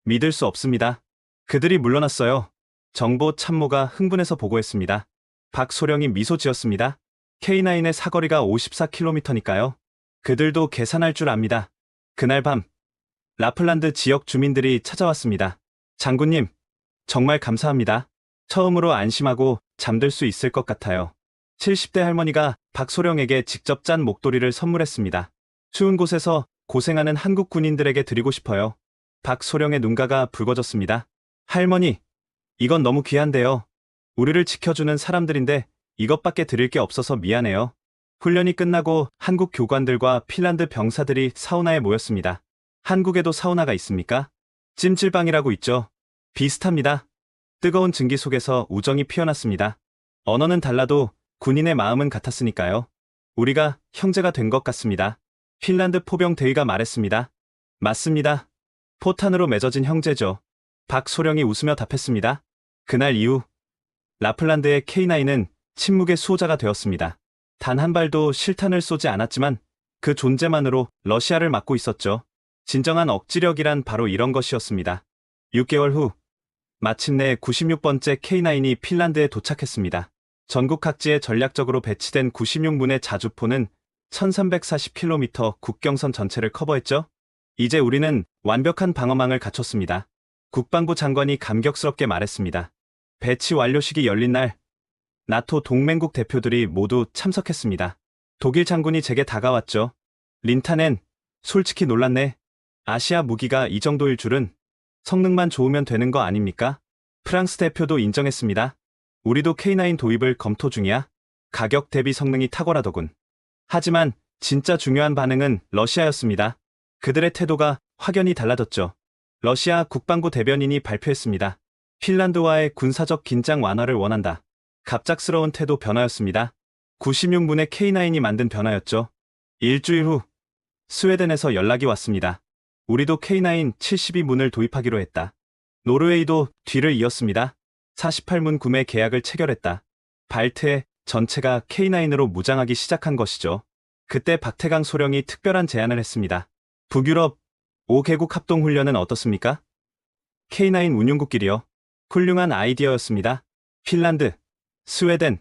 Speaker 4: 믿을 수 없습니다. 그들이 물러났어요. 정보 참모가 흥분해서 보고했습니다. 박소령이 미소 지었습니다. K9의 사거리가 54km니까요. 그들도 계산할 줄 압니다. 그날 밤 라플란드 지역 주민들이 찾아왔습니다. 장군님, 정말 감사합니다. 처음으로 안심하고 잠들 수 있을 것 같아요. 70대 할머니가 박소령에게 직접 짠 목도리를 선물했습니다. 추운 곳에서 고생하는 한국 군인들에게 드리고 싶어요. 박소령의 눈가가 붉어졌습니다. 할머니, 이건 너무 귀한데요. 우리를 지켜주는 사람들인데 이것밖에 드릴 게 없어서 미안해요. 훈련이 끝나고 한국 교관들과 핀란드 병사들이 사우나에 모였습니다. 한국에도 사우나가 있습니까? 찜질방이라고 있죠. 비슷합니다. 뜨거운 증기 속에서 우정이 피어났습니다. 언어는 달라도 군인의 마음은 같았으니까요. 우리가 형제가 된 것 같습니다. 핀란드 포병 대위가 말했습니다. 맞습니다. 포탄으로 맺어진 형제죠. 박소령이 웃으며 답했습니다. 그날 이후 라플란드의 K9은 침묵의 수호자가 되었습니다. 단 한 발도 실탄을 쏘지 않았지만 그 존재만으로 러시아를 막고 있었죠. 진정한 억지력이란 바로 이런 것이었습니다. 6개월 후 마침내 96번째 K9이 핀란드에 도착했습니다. 전국 각지에 전략적으로 배치된 96문의 자주포는 1340km 국경선 전체를 커버했죠. 이제 우리는 완벽한 방어망을 갖췄습니다. 국방부 장관이 감격스럽게 말했습니다. 배치 완료식이 열린 날 나토 동맹국 대표들이 모두 참석했습니다. 독일 장군이 제게 다가왔죠. 린타넨, 솔직히 놀랐네. 아시아 무기가 이 정도일 줄은. 성능만 좋으면 되는 거 아닙니까? 프랑스 대표도 인정했습니다. 우리도 K9 도입을 검토 중이야. 가격 대비 성능이 탁월하더군. 하지만 진짜 중요한 반응은 러시아였습니다. 그들의 태도가 확연히 달라졌죠. 러시아 국방부 대변인이 발표했습니다. 핀란드와의 군사적 긴장 완화를 원한다. 갑작스러운 태도 변화였습니다. 96문의 K9이 만든 변화였죠. 일주일 후 스웨덴에서 연락이 왔습니다. 우리도 K9 72문을 도입하기로 했다. 노르웨이도 뒤를 이었습니다. 48문 구매 계약을 체결했다. 발트해 전체가 K9으로 무장하기 시작한 것이죠. 그때 박태강 소령이 특별한 제안을 했습니다. 북유럽 5개국 합동훈련은 어떻습니까? K9 운용국끼리요. 훌륭한 아이디어였습니다. 핀란드, 스웨덴,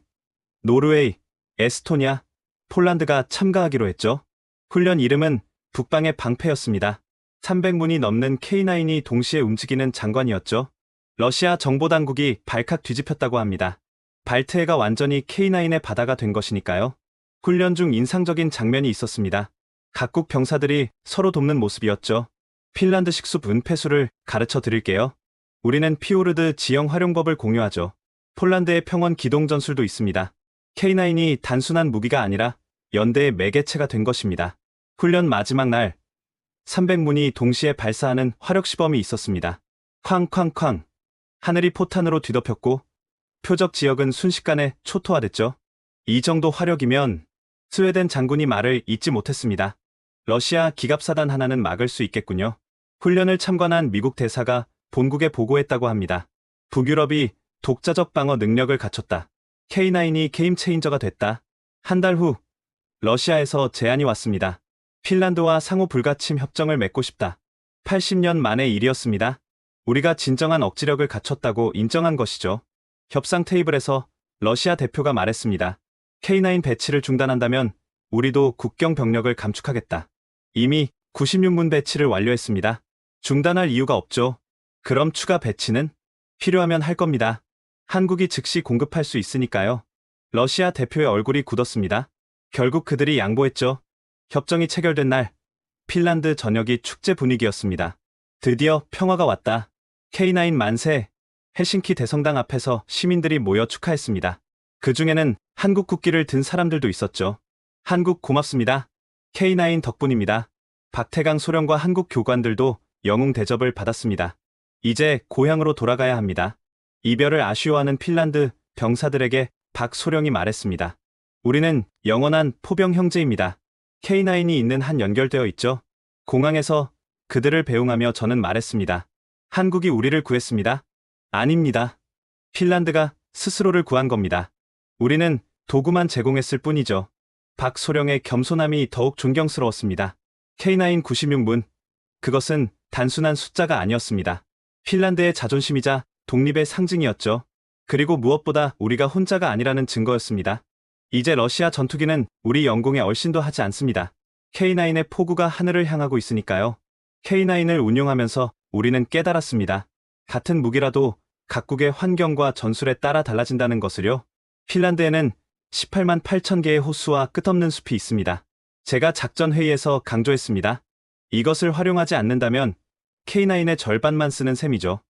Speaker 4: 노르웨이, 에스토니아, 폴란드가 참가하기로 했죠. 훈련 이름은 북방의 방패였습니다. 300문이 넘는 K9이 동시에 움직이는 장관이었죠. 러시아 정보당국이 발칵 뒤집혔다고 합니다. 발트해가 완전히 K9의 바다가 된 것이니까요. 훈련 중 인상적인 장면이 있었습니다. 각국 병사들이 서로 돕는 모습이었죠. 핀란드식 숲 은폐수를 가르쳐 드릴게요. 우리는 피오르드 지형 활용법을 공유하죠. 폴란드의 평원 기동 전술도 있습니다. K9이 단순한 무기가 아니라 연대의 매개체가 된 것입니다. 훈련 마지막 날 300문이 동시에 발사하는 화력 시범이 있었습니다. 쾅쾅쾅. 하늘이 포탄으로 뒤덮였고 표적 지역은 순식간에 초토화됐죠. 이 정도 화력이면 스웨덴 장군이 말을 잇지 못했습니다. 러시아 기갑사단 하나는 막을 수 있겠군요. 훈련을 참관한 미국 대사가 본국에 보고했다고 합니다. 북유럽이 독자적 방어 능력을 갖췄다. K9이 게임 체인저가 됐다. 한 달 후 러시아에서 제안이 왔습니다. 핀란드와 상호 불가침 협정을 맺고 싶다. 80년 만의 일이었습니다. 우리가 진정한 억지력을 갖췄다고 인정한 것이죠. 협상 테이블에서 러시아 대표가 말했습니다. K9 배치를 중단한다면 우리도 국경 병력을 감축하겠다. 이미 96문 배치를 완료했습니다. 중단할 이유가 없죠. 그럼 추가 배치는? 필요하면 할 겁니다. 한국이 즉시 공급할 수 있으니까요. 러시아 대표의 얼굴이 굳었습니다. 결국 그들이 양보했죠. 협정이 체결된 날, 핀란드 전역이 축제 분위기였습니다. 드디어 평화가 왔다. K9 만세! 헬싱키 대성당 앞에서 시민들이 모여 축하했습니다. 그 중에는 한국 국기를 든 사람들도 있었죠. 한국 고맙습니다. K9 덕분입니다. 박태강 소령과 한국 교관들도 영웅 대접을 받았습니다. 이제 고향으로 돌아가야 합니다. 이별을 아쉬워하는 핀란드 병사들에게 박소령이 말했습니다. 우리는 영원한 포병 형제입니다. K9이 있는 한 연결되어 있죠. 공항에서 그들을 배웅하며 저는 말했습니다. 한국이 우리를 구했습니다. 아닙니다. 핀란드가 스스로를 구한 겁니다. 우리는 도구만 제공했을 뿐이죠. 박소령의 겸손함이 더욱 존경스러웠습니다. K9 96문. 그것은 단순한 숫자가 아니었습니다. 핀란드의 자존심이자 독립의 상징이었죠. 그리고 무엇보다 우리가 혼자가 아니라는 증거였습니다. 이제 러시아 전투기는 우리 영공에 얼씬도 하지 않습니다. K9의 포구가 하늘을 향하고 있으니까요. K9을 운용하면서 우리는 깨달았습니다. 같은 무기라도 각국의 환경과 전술에 따라 달라진다는 것을요. 핀란드에는 18만 8천 개의 호수와 끝없는 숲이 있습니다. 제가 작전 회의에서 강조했습니다. 이것을 활용하지 않는다면 K9의 절반만 쓰는 셈이죠.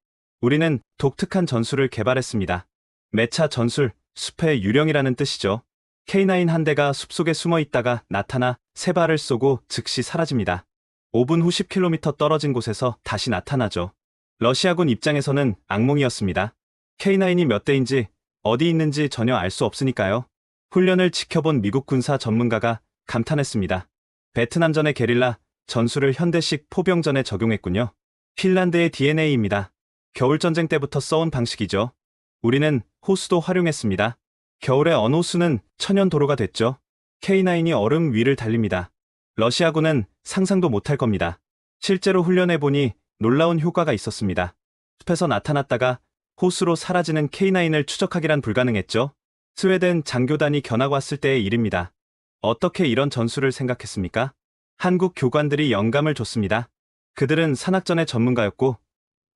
Speaker 4: 우리는 독특한 전술을 개발했습니다. 매차 전술, 숲의 유령이라는 뜻이죠. K9 한 대가 숲속에 숨어 있다가 나타나 세 발을 쏘고 즉시 사라집니다. 5분 후 10km 떨어진 곳에서 다시 나타나죠. 러시아군 입장에서는 악몽이었습니다. K9이 몇 대인지 어디 있는지 전혀 알 수 없으니까요. 훈련을 지켜본 미국 군사 전문가가 감탄했습니다. 베트남전의 게릴라 전술을 현대식 포병전에 적용했군요. 핀란드의 DNA입니다. 겨울전쟁 때부터 써온 방식이죠. 우리는 호수도 활용했습니다. 겨울에 언 호수는 천연도로가 됐죠. K9이 얼음 위를 달립니다. 러시아군은 상상도 못할 겁니다. 실제로 훈련해보니 놀라운 효과가 있었습니다. 숲에서 나타났다가 호수로 사라지는 K9을 추적하기란 불가능했죠. 스웨덴 장교단이 견학 왔을 때의 일입니다. 어떻게 이런 전술을 생각했습니까? 한국 교관들이 영감을 줬습니다. 그들은 산악전의 전문가였고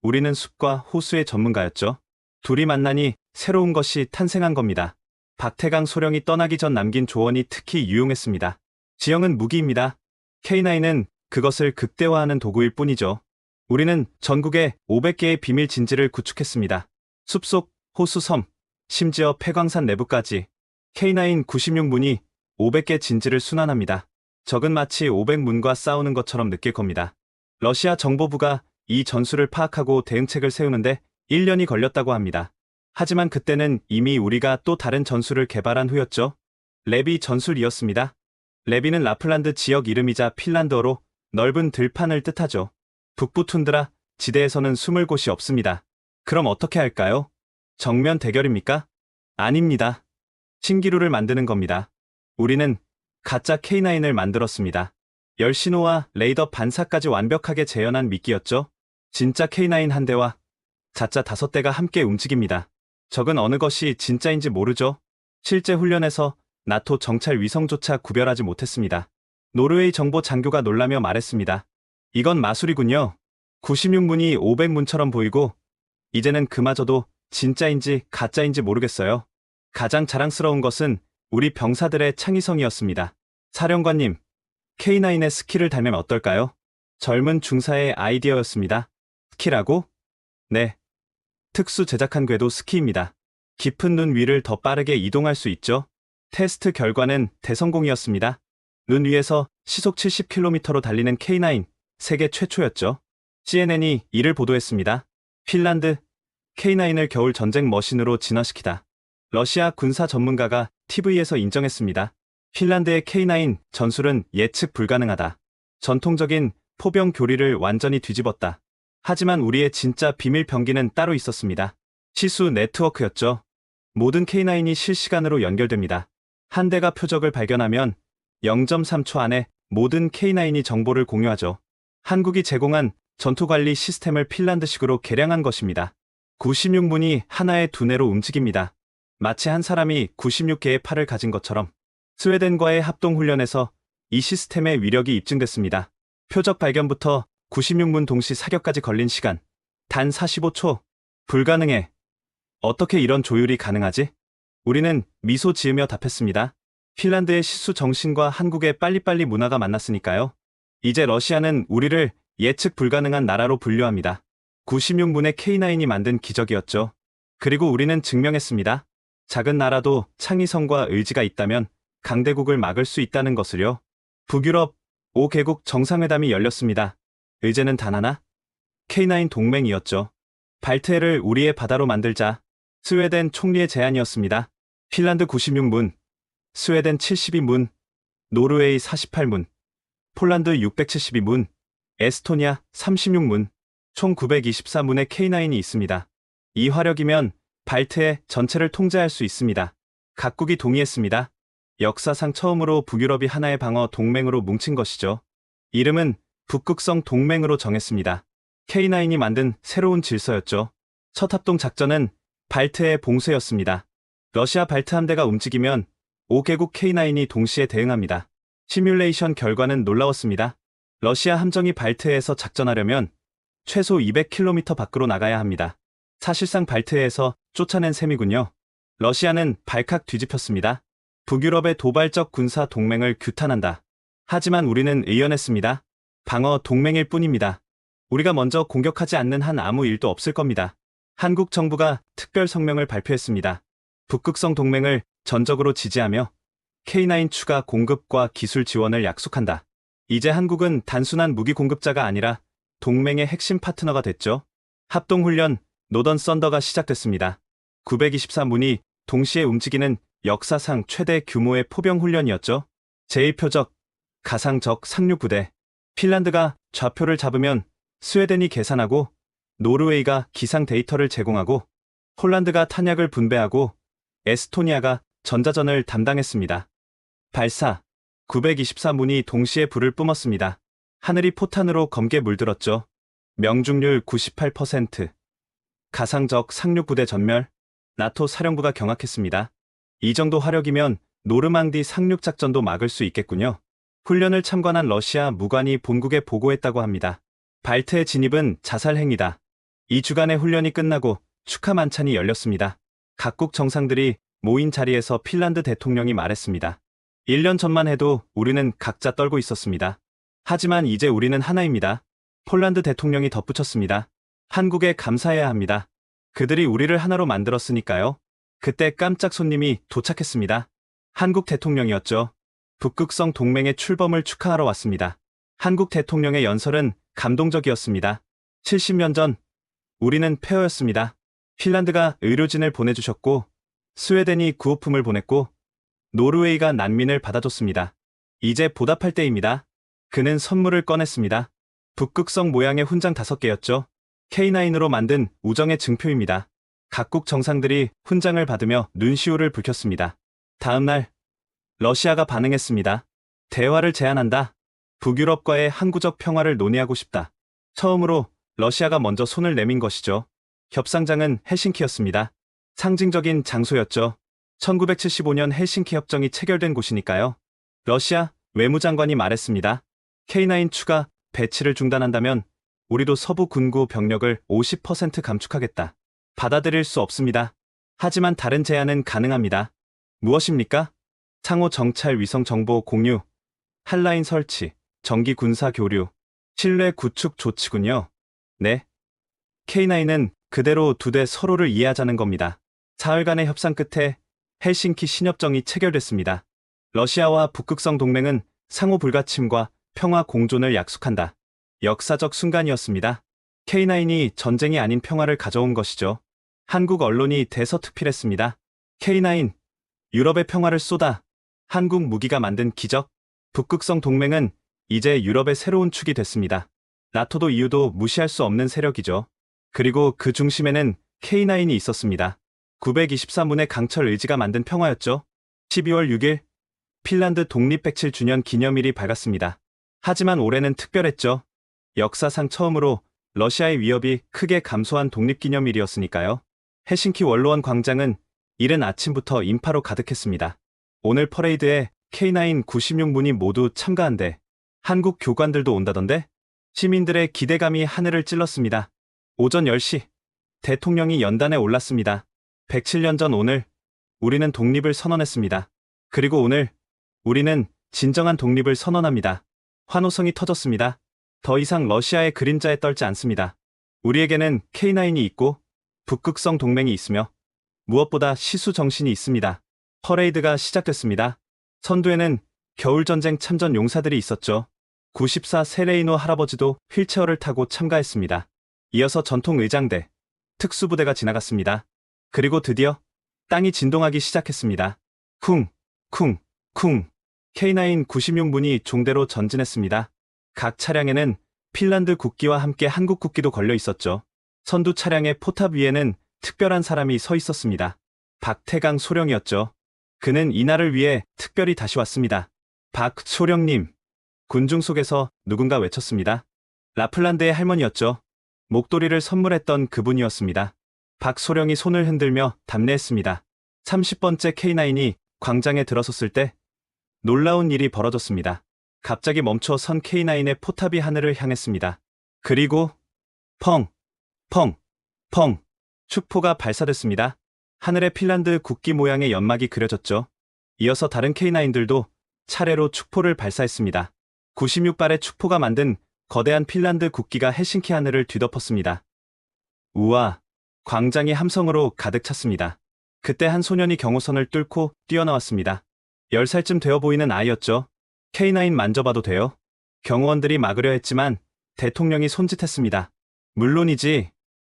Speaker 4: 우리는 숲과 호수의 전문가였죠. 둘이 만나니 새로운 것이 탄생한 겁니다. 박태강 소령이 떠나기 전 남긴 조언이 특히 유용했습니다. 지형은 무기입니다. K9은 그것을 극대화하는 도구일 뿐이죠. 우리는 전국에 500개의 비밀 진지를 구축했습니다. 숲속, 호수 섬, 심지어 폐광산 내부까지 K9 96문이 500개 진지를 순환합니다. 적은 마치 500문과 싸우는 것처럼 느낄 겁니다. 러시아 정보부가 이 전술을 파악하고 대응책을 세우는데 1년이 걸렸다고 합니다. 하지만 그때는 이미 우리가 또 다른 전술을 개발한 후였죠. 레비 전술이었습니다. 레비는 라플란드 지역 이름이자 핀란드어로 넓은 들판을 뜻하죠. 북부 툰드라 지대에서는 숨을 곳이 없습니다. 그럼 어떻게 할까요? 정면 대결입니까? 아닙니다. 신기루를 만드는 겁니다. 우리는 가짜 K9을 만들었습니다. 열신호와 레이더 반사까지 완벽하게 재현한 미끼였죠. 진짜 K9 한 대와 가짜 5대가 함께 움직입니다. 적은 어느 것이 진짜인지 모르죠. 실제 훈련에서 나토 정찰 위성조차 구별하지 못했습니다. 노르웨이 정보 장교가 놀라며 말했습니다. 이건 마술이군요. 96문이 500문처럼 보이고 이제는 그마저도 진짜인지 가짜인지 모르겠어요. 가장 자랑스러운 것은 우리 병사들의 창의성이었습니다. 사령관님, K9의 스킬을 달면 어떨까요? 젊은 중사의 아이디어였습니다. 스키라고? 네. 특수 제작한 궤도 스키입니다. 깊은 눈 위를 더 빠르게 이동할 수 있죠. 테스트 결과는 대성공이었습니다. 눈 위에서 시속 70km로 달리는 K9, 세계 최초였죠. CNN이 이를 보도했습니다. 핀란드, K9을 겨울 전쟁 머신으로 진화시키다. 러시아 군사 전문가가 TV에서 인정했습니다. 핀란드의 K9 전술은 예측 불가능하다. 전통적인 포병 교리를 완전히 뒤집었다. 하지만 우리의 진짜 비밀 병기는 따로 있었습니다. 시수 네트워크였죠. 모든 K9이 실시간으로 연결됩니다. 한 대가 표적을 발견하면 0.3초 안에 모든 K9이 정보를 공유하죠. 한국이 제공한 전투관리 시스템을 핀란드식으로 개량한 것입니다. 96문이 하나의 두뇌로 움직입니다. 마치 한 사람이 96개의 팔을 가진 것처럼. 스웨덴과의 합동훈련에서 이 시스템의 위력이 입증됐습니다. 표적 발견부터 96문 동시 사격까지 걸린 시간 단 45초. 불가능해. 어떻게 이런 조율이 가능하지? 우리는 미소 지으며 답했습니다. 핀란드의 시수 정신과 한국의 빨리빨리 문화가 만났으니까요. 이제 러시아는 우리를 예측 불가능한 나라로 분류합니다. 96문의 K9이 만든 기적이었죠. 그리고 우리는 증명했습니다. 작은 나라도 창의성과 의지가 있다면 강대국을 막을 수 있다는 것을요. 북유럽 5개국 정상회담이 열렸습니다. 의제는 단 하나? K9 동맹이었죠. 발트해를 우리의 바다로 만들자. 스웨덴 총리의 제안이었습니다. 핀란드 96문, 스웨덴 72문, 노르웨이 48문, 폴란드 672문, 에스토니아 36문, 총 924문의 K9이 있습니다. 이 화력이면 발트해 전체를 통제할 수 있습니다. 각국이 동의했습니다. 역사상 처음으로 북유럽이 하나의 방어 동맹으로 뭉친 것이죠. 이름은 북극성 동맹으로 정했습니다. K9이 만든 새로운 질서였죠. 첫 합동 작전은 발트해 봉쇄였습니다. 러시아 발트 함대가 움직이면 5개국 K9이 동시에 대응합니다. 시뮬레이션 결과는 놀라웠습니다. 러시아 함정이 발트해에서 작전하려면 최소 200km 밖으로 나가야 합니다. 사실상 발트해에서 쫓아낸 셈이군요. 러시아는 발칵 뒤집혔습니다. 북유럽의 도발적 군사 동맹을 규탄한다. 하지만 우리는 의연했습니다. 방어 동맹일 뿐입니다. 우리가 먼저 공격하지 않는 한 아무 일도 없을 겁니다. 한국 정부가 특별 성명을 발표했습니다. 북극성 동맹을 전적으로 지지하며 K9 추가 공급과 기술 지원을 약속한다. 이제 한국은 단순한 무기 공급자가 아니라 동맹의 핵심 파트너가 됐죠. 합동훈련 노던 썬더가 시작됐습니다. 924문이 동시에 움직이는 역사상 최대 규모의 포병 훈련이었죠. 제1표적 가상적 상륙부대. 핀란드가 좌표를 잡으면 스웨덴이 계산하고 노르웨이가 기상 데이터를 제공하고 폴란드가 탄약을 분배하고 에스토니아가 전자전을 담당했습니다. 발사. 924문이 동시에 불을 뿜었습니다. 하늘이 포탄으로 검게 물들었죠. 명중률 98%. 가상적 상륙부대 전멸. 나토 사령부가 경악했습니다. 이 정도 화력이면 노르망디 상륙작전도 막을 수 있겠군요. 훈련을 참관한 러시아 무관이 본국에 보고했다고 합니다. 발트해 진입은 자살행위다. 2주간의 훈련이 끝나고 축하 만찬이 열렸습니다. 각국 정상들이 모인 자리에서 핀란드 대통령이 말했습니다. 1년 전만 해도 우리는 각자 떨고 있었습니다. 하지만 이제 우리는 하나입니다. 폴란드 대통령이 덧붙였습니다. 한국에 감사해야 합니다. 그들이 우리를 하나로 만들었으니까요. 그때 깜짝 손님이 도착했습니다. 한국 대통령이었죠. 북극성 동맹의 출범을 축하하러 왔습니다. 한국 대통령의 연설은 감동적이었습니다. 70년 전 우리는 폐허였습니다. 핀란드가 의료진을 보내주셨고 스웨덴이 구호품을 보냈고 노르웨이가 난민을 받아줬습니다. 이제 보답할 때입니다. 그는 선물을 꺼냈습니다. 북극성 모양의 훈장 5개였죠. K9으로 만든 우정의 증표입니다. 각국 정상들이 훈장을 받으며 눈시울을 붉혔습니다. 다음 날 러시아가 반응했습니다. 대화를 제안한다. 북유럽과의 항구적 평화를 논의하고 싶다. 처음으로 러시아가 먼저 손을 내민 것이죠. 협상장은 헬싱키였습니다. 상징적인 장소였죠. 1975년 헬싱키 협정이 체결된 곳이니까요. 러시아 외무장관이 말했습니다. K9 추가 배치를 중단한다면 우리도 서부 군구 병력을 50% 감축하겠다. 받아들일 수 없습니다. 하지만 다른 제안은 가능합니다. 무엇입니까? 상호 정찰 위성 정보 공유, 한라인 설치, 정기 군사 교류, 신뢰 구축 조치군요. 네. K9은 그대로 두 대 서로를 이해하자는 겁니다. 사흘간의 협상 끝에 헬싱키 신협정이 체결됐습니다. 러시아와 북극성 동맹은 상호 불가침과 평화 공존을 약속한다. 역사적 순간이었습니다. K9이 전쟁이 아닌 평화를 가져온 것이죠. 한국 언론이 대서특필했습니다. K9, 유럽의 평화를 쏟아. 한국 무기가 만든 기적. 북극성 동맹은 이제 유럽의 새로운 축이 됐습니다. 나토도 EU도 무시할 수 없는 세력이죠. 그리고 그 중심에는 K9이 있었습니다. 924문의 강철 의지가 만든 평화였죠. 12월 6일 핀란드 독립 107주년 기념일이 밝았습니다. 하지만 올해는 특별했죠. 역사상 처음으로 러시아의 위협이 크게 감소한 독립기념일이었으니까요. 헬싱키 원로원 광장은 이른 아침부터 인파로 가득했습니다. 오늘 퍼레이드에 K9 96문이 모두 참가한대. 한국 교관들도 온다던데? 시민들의 기대감이 하늘을 찔렀습니다. 오전 10시 대통령이 연단에 올랐습니다. 107년 전 오늘 우리는 독립을 선언했습니다. 그리고 오늘 우리는 진정한 독립을 선언합니다. 환호성이 터졌습니다. 더 이상 러시아의 그림자에 떨지 않습니다. 우리에게는 K9이 있고 북극성 동맹이 있으며 무엇보다 시수 정신이 있습니다. 퍼레이드가 시작됐습니다. 선두에는 겨울전쟁 참전 용사들이 있었죠. 94 세레이노 할아버지도 휠체어를 타고 참가했습니다. 이어서 전통 의장대, 특수부대가 지나갔습니다. 그리고 드디어 땅이 진동하기 시작했습니다. 쿵, 쿵, 쿵. K9 96문이 종대로 전진했습니다. 각 차량에는 핀란드 국기와 함께 한국 국기도 걸려 있었죠. 선두 차량의 포탑 위에는 특별한 사람이 서 있었습니다. 박태강 소령이었죠. 그는 이날을 위해 특별히 다시 왔습니다. 박 소령님. 군중 속에서 누군가 외쳤습니다. 라플란드의 할머니였죠. 목도리를 선물했던 그분이었습니다. 박 소령이 손을 흔들며 답례했습니다. 30번째 K9이 광장에 들어섰을 때 놀라운 일이 벌어졌습니다. 갑자기 멈춰 선 K9의 포탑이 하늘을 향했습니다. 그리고 펑, 펑, 펑. 축포가 발사됐습니다. 하늘에 핀란드 국기 모양의 연막이 그려졌죠. 이어서 다른 K9들도 차례로 축포를 발사했습니다. 96발의 축포가 만든 거대한 핀란드 국기가 헬싱키 하늘을 뒤덮었습니다. 우와, 광장이 함성으로 가득 찼습니다. 그때 한 소년이 경호선을 뚫고 뛰어나왔습니다. 10살쯤 되어 보이는 아이였죠. K9 만져봐도 돼요? 경호원들이 막으려 했지만 대통령이 손짓했습니다. 물론이지.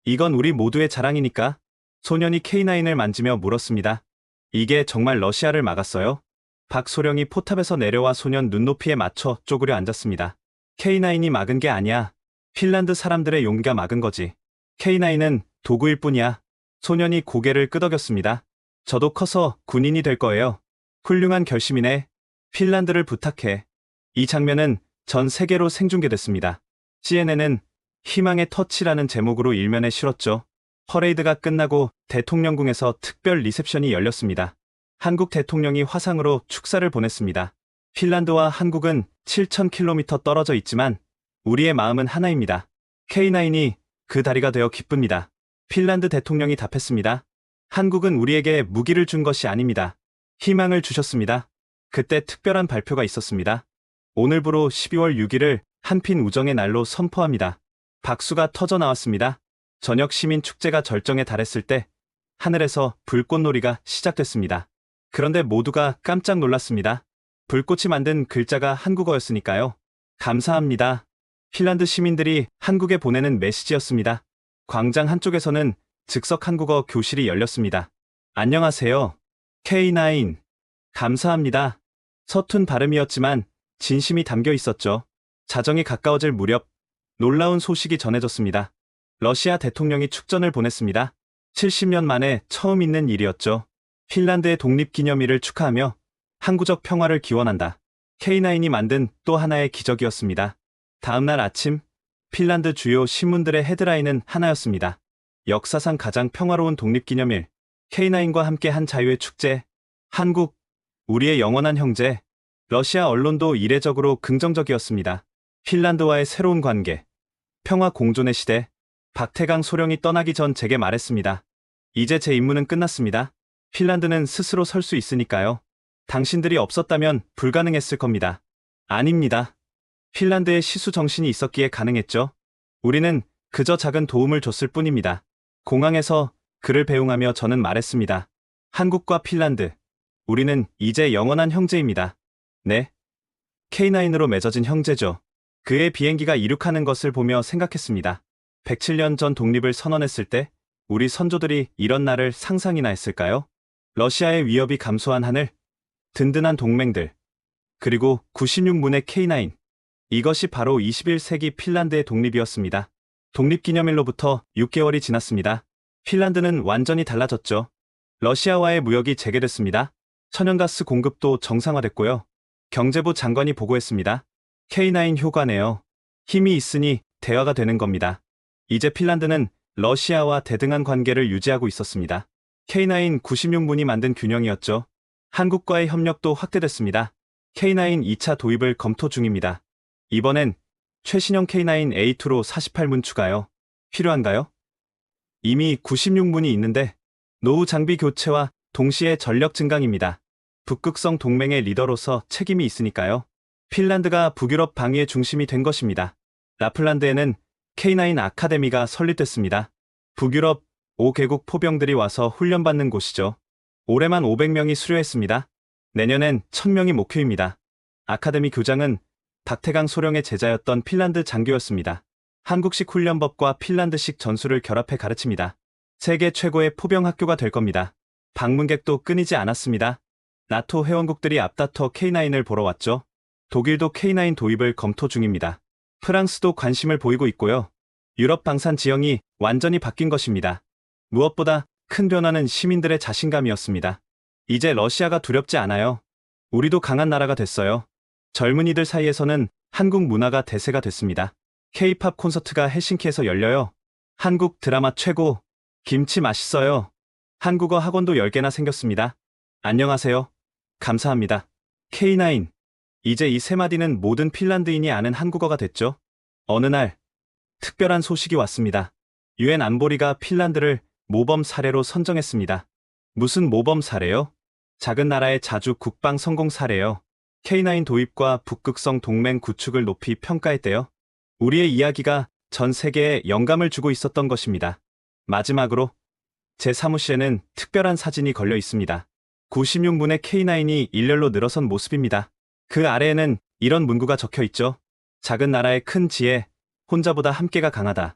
Speaker 4: 이건 우리 모두의 자랑이니까. 소년이 K9을 만지며 물었습니다. 이게 정말 러시아를 막았어요? 박소령이 포탑에서 내려와 소년 눈높이에 맞춰 쪼그려 앉았습니다. K9이 막은 게 아니야. 핀란드 사람들의 용기가 막은 거지. K9은 도구일 뿐이야. 소년이 고개를 끄덕였습니다. 저도 커서 군인이 될 거예요. 훌륭한 결심이네. 핀란드를 부탁해. 이 장면은 전 세계로 생중계됐습니다. CNN은 희망의 터치라는 제목으로 일면에 실었죠. 퍼레이드가 끝나고 대통령궁에서 특별 리셉션이 열렸습니다. 한국 대통령이 화상으로 축사를 보냈습니다. 핀란드와 한국은 7,000km 떨어져 있지만 우리의 마음은 하나입니다. K9이 그 다리가 되어 기쁩니다. 핀란드 대통령이 답했습니다. 한국은 우리에게 무기를 준 것이 아닙니다. 희망을 주셨습니다. 그때 특별한 발표가 있었습니다. 오늘부로 12월 6일을 한핀 우정의 날로 선포합니다. 박수가 터져 나왔습니다. 저녁 시민 축제가 절정에 달했을 때 하늘에서 불꽃놀이가 시작됐습니다. 그런데 모두가 깜짝 놀랐습니다. 불꽃이 만든 글자가 한국어였으니까요. 감사합니다. 핀란드 시민들이 한국에 보내는 메시지였습니다. 광장 한쪽에서는 즉석 한국어 교실이 열렸습니다. 안녕하세요. K9. 감사합니다. 서툰 발음이었지만 진심이 담겨 있었죠. 자정이 가까워질 무렵 놀라운 소식이 전해졌습니다. 러시아 대통령이 축전을 보냈습니다. 70년 만에 처음 있는 일이었죠. 핀란드의 독립기념일을 축하하며 항구적 평화를 기원한다. K9이 만든 또 하나의 기적이었습니다. 다음날 아침 핀란드 주요 신문들의 헤드라인은 하나였습니다. 역사상 가장 평화로운 독립기념일, K9과 함께 한 자유의 축제, 한국, 우리의 영원한 형제. 러시아 언론도 이례적으로 긍정적이었습니다. 핀란드와의 새로운 관계, 평화 공존의 시대. 박태강 소령이 떠나기 전 제게 말했습니다. 이제 제 임무는 끝났습니다. 핀란드는 스스로 설 수 있으니까요. 당신들이 없었다면 불가능했을 겁니다. 아닙니다. 핀란드의 시수 정신이 있었기에 가능했죠. 우리는 그저 작은 도움을 줬을 뿐입니다. 공항에서 그를 배웅하며 저는 말했습니다. 한국과 핀란드, 우리는 이제 영원한 형제입니다. 네. K9으로 맺어진 형제죠. 그의 비행기가 이륙하는 것을 보며 생각했습니다. 107년 전 독립을 선언했을 때 우리 선조들이 이런 날을 상상이나 했을까요? 러시아의 위협이 감소한 하늘, 든든한 동맹들, 그리고 96문의 K9. 이것이 바로 21세기 핀란드의 독립이었습니다. 독립기념일로부터 6개월이 지났습니다. 핀란드는 완전히 달라졌죠. 러시아와의 무역이 재개됐습니다. 천연가스 공급도 정상화됐고요. 경제부 장관이 보고했습니다. K9 효과네요. 힘이 있으니 대화가 되는 겁니다. 이제 핀란드는 러시아와 대등한 관계를 유지하고 있었습니다. K9 96문이 만든 균형이었죠. 한국과의 협력도 확대됐습니다. K9 2차 도입을 검토 중입니다. 이번엔 최신형 K9A2로 48문 추가요. 필요한가요? 이미 96문이 있는데 노후 장비 교체와 동시에 전력 증강입니다. 북극성 동맹의 리더로서 책임이 있으니까요. 핀란드가 북유럽 방위의 중심이 된 것입니다. 라플란드에는 K9 아카데미가 설립됐습니다. 북유럽 5개국 포병들이 와서 훈련받는 곳이죠. 올해만 500명이 수료했습니다. 내년엔 1000명이 목표입니다. 아카데미 교장은 박태강 소령의 제자였던 핀란드 장교였습니다. 한국식 훈련법과 핀란드식 전술을 결합해 가르칩니다. 세계 최고의 포병 학교가 될 겁니다. 방문객도 끊이지 않았습니다. 나토 회원국들이 앞다퉈 K9을 보러 왔죠. 독일도 K9 도입을 검토 중입니다. 프랑스도 관심을 보이고 있고요. 유럽 방산 지형이 완전히 바뀐 것입니다. 무엇보다 큰 변화는 시민들의 자신감이었습니다. 이제 러시아가 두렵지 않아요. 우리도 강한 나라가 됐어요. 젊은이들 사이에서는 한국 문화가 대세가 됐습니다. K-팝 콘서트가 헬싱키에서 열려요. 한국 드라마 최고, 김치 맛있어요. 한국어 학원도 10개나 생겼습니다. 안녕하세요. 감사합니다. K9. 이제 이 세 마디는 모든 핀란드인이 아는 한국어가 됐죠. 어느 날 특별한 소식이 왔습니다. 유엔 안보리가 핀란드를 모범 사례로 선정했습니다. 무슨 모범 사례요? 작은 나라의 자주 국방 성공 사례요. K9 도입과 북극성 동맹 구축을 높이 평가했대요. 우리의 이야기가 전 세계에 영감을 주고 있었던 것입니다. 마지막으로 제 사무실에는 특별한 사진이 걸려 있습니다. 96문의 K9이 일렬로 늘어선 모습입니다. 그 아래에는 이런 문구가 적혀 있죠. 작은 나라의 큰 지혜, 혼자보다 함께가 강하다.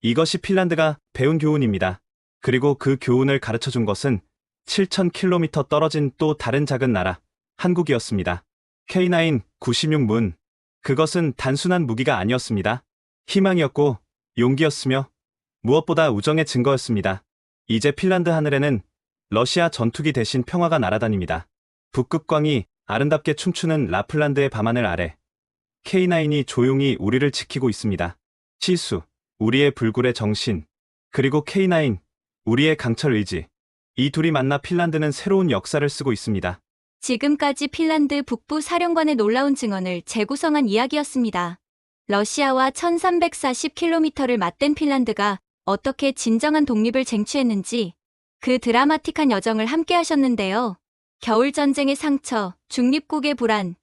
Speaker 4: 이것이 핀란드가 배운 교훈입니다. 그리고 그 교훈을 가르쳐 준 것은 7000km 떨어진 또 다른 작은 나라, 한국이었습니다. K9 96문. 그것은 단순한 무기가 아니었습니다. 희망이었고 용기였으며 무엇보다 우정의 증거였습니다. 이제 핀란드 하늘에는 러시아 전투기 대신 평화가 날아다닙니다. 북극광이 아름답게 춤추는 라플란드의 밤하늘 아래 K9이 조용히 우리를 지키고 있습니다. 시수, 우리의 불굴의 정신, 그리고 K9, 우리의 강철 의지. 이 둘이 만나 핀란드는 새로운 역사를 쓰고 있습니다.
Speaker 2: 지금까지 핀란드 북부 사령관의 놀라운 증언을 재구성한 이야기였습니다. 러시아와 1340km를 맞댄 핀란드가 어떻게 진정한 독립을 쟁취했는지 그 드라마틱한 여정을 함께 하셨는데요. 겨울전쟁의 상처, 중립국의 불안,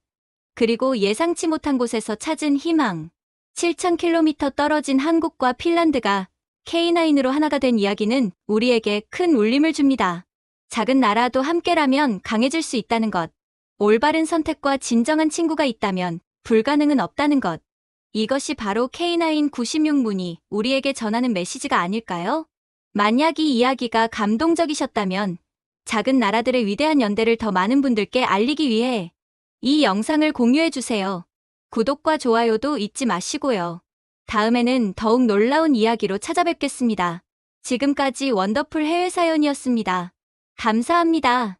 Speaker 2: 그리고 예상치 못한 곳에서 찾은 희망. 7000km 떨어진 한국과 핀란드가 K9으로 하나가 된 이야기는 우리에게 큰 울림을 줍니다. 작은 나라도 함께라면 강해질 수 있다는 것. 올바른 선택과 진정한 친구가 있다면 불가능은 없다는 것. 이것이 바로 K9 96문이 우리에게 전하는 메시지가 아닐까요? 만약 이 이야기가 감동적이셨다면 작은 나라들의 위대한 연대를 더 많은 분들께 알리기 위해 이 영상을 공유해주세요. 구독과 좋아요도 잊지 마시고요. 다음에는 더욱 놀라운 이야기로 찾아뵙겠습니다. 지금까지 원더풀 해외사연이었습니다. 감사합니다.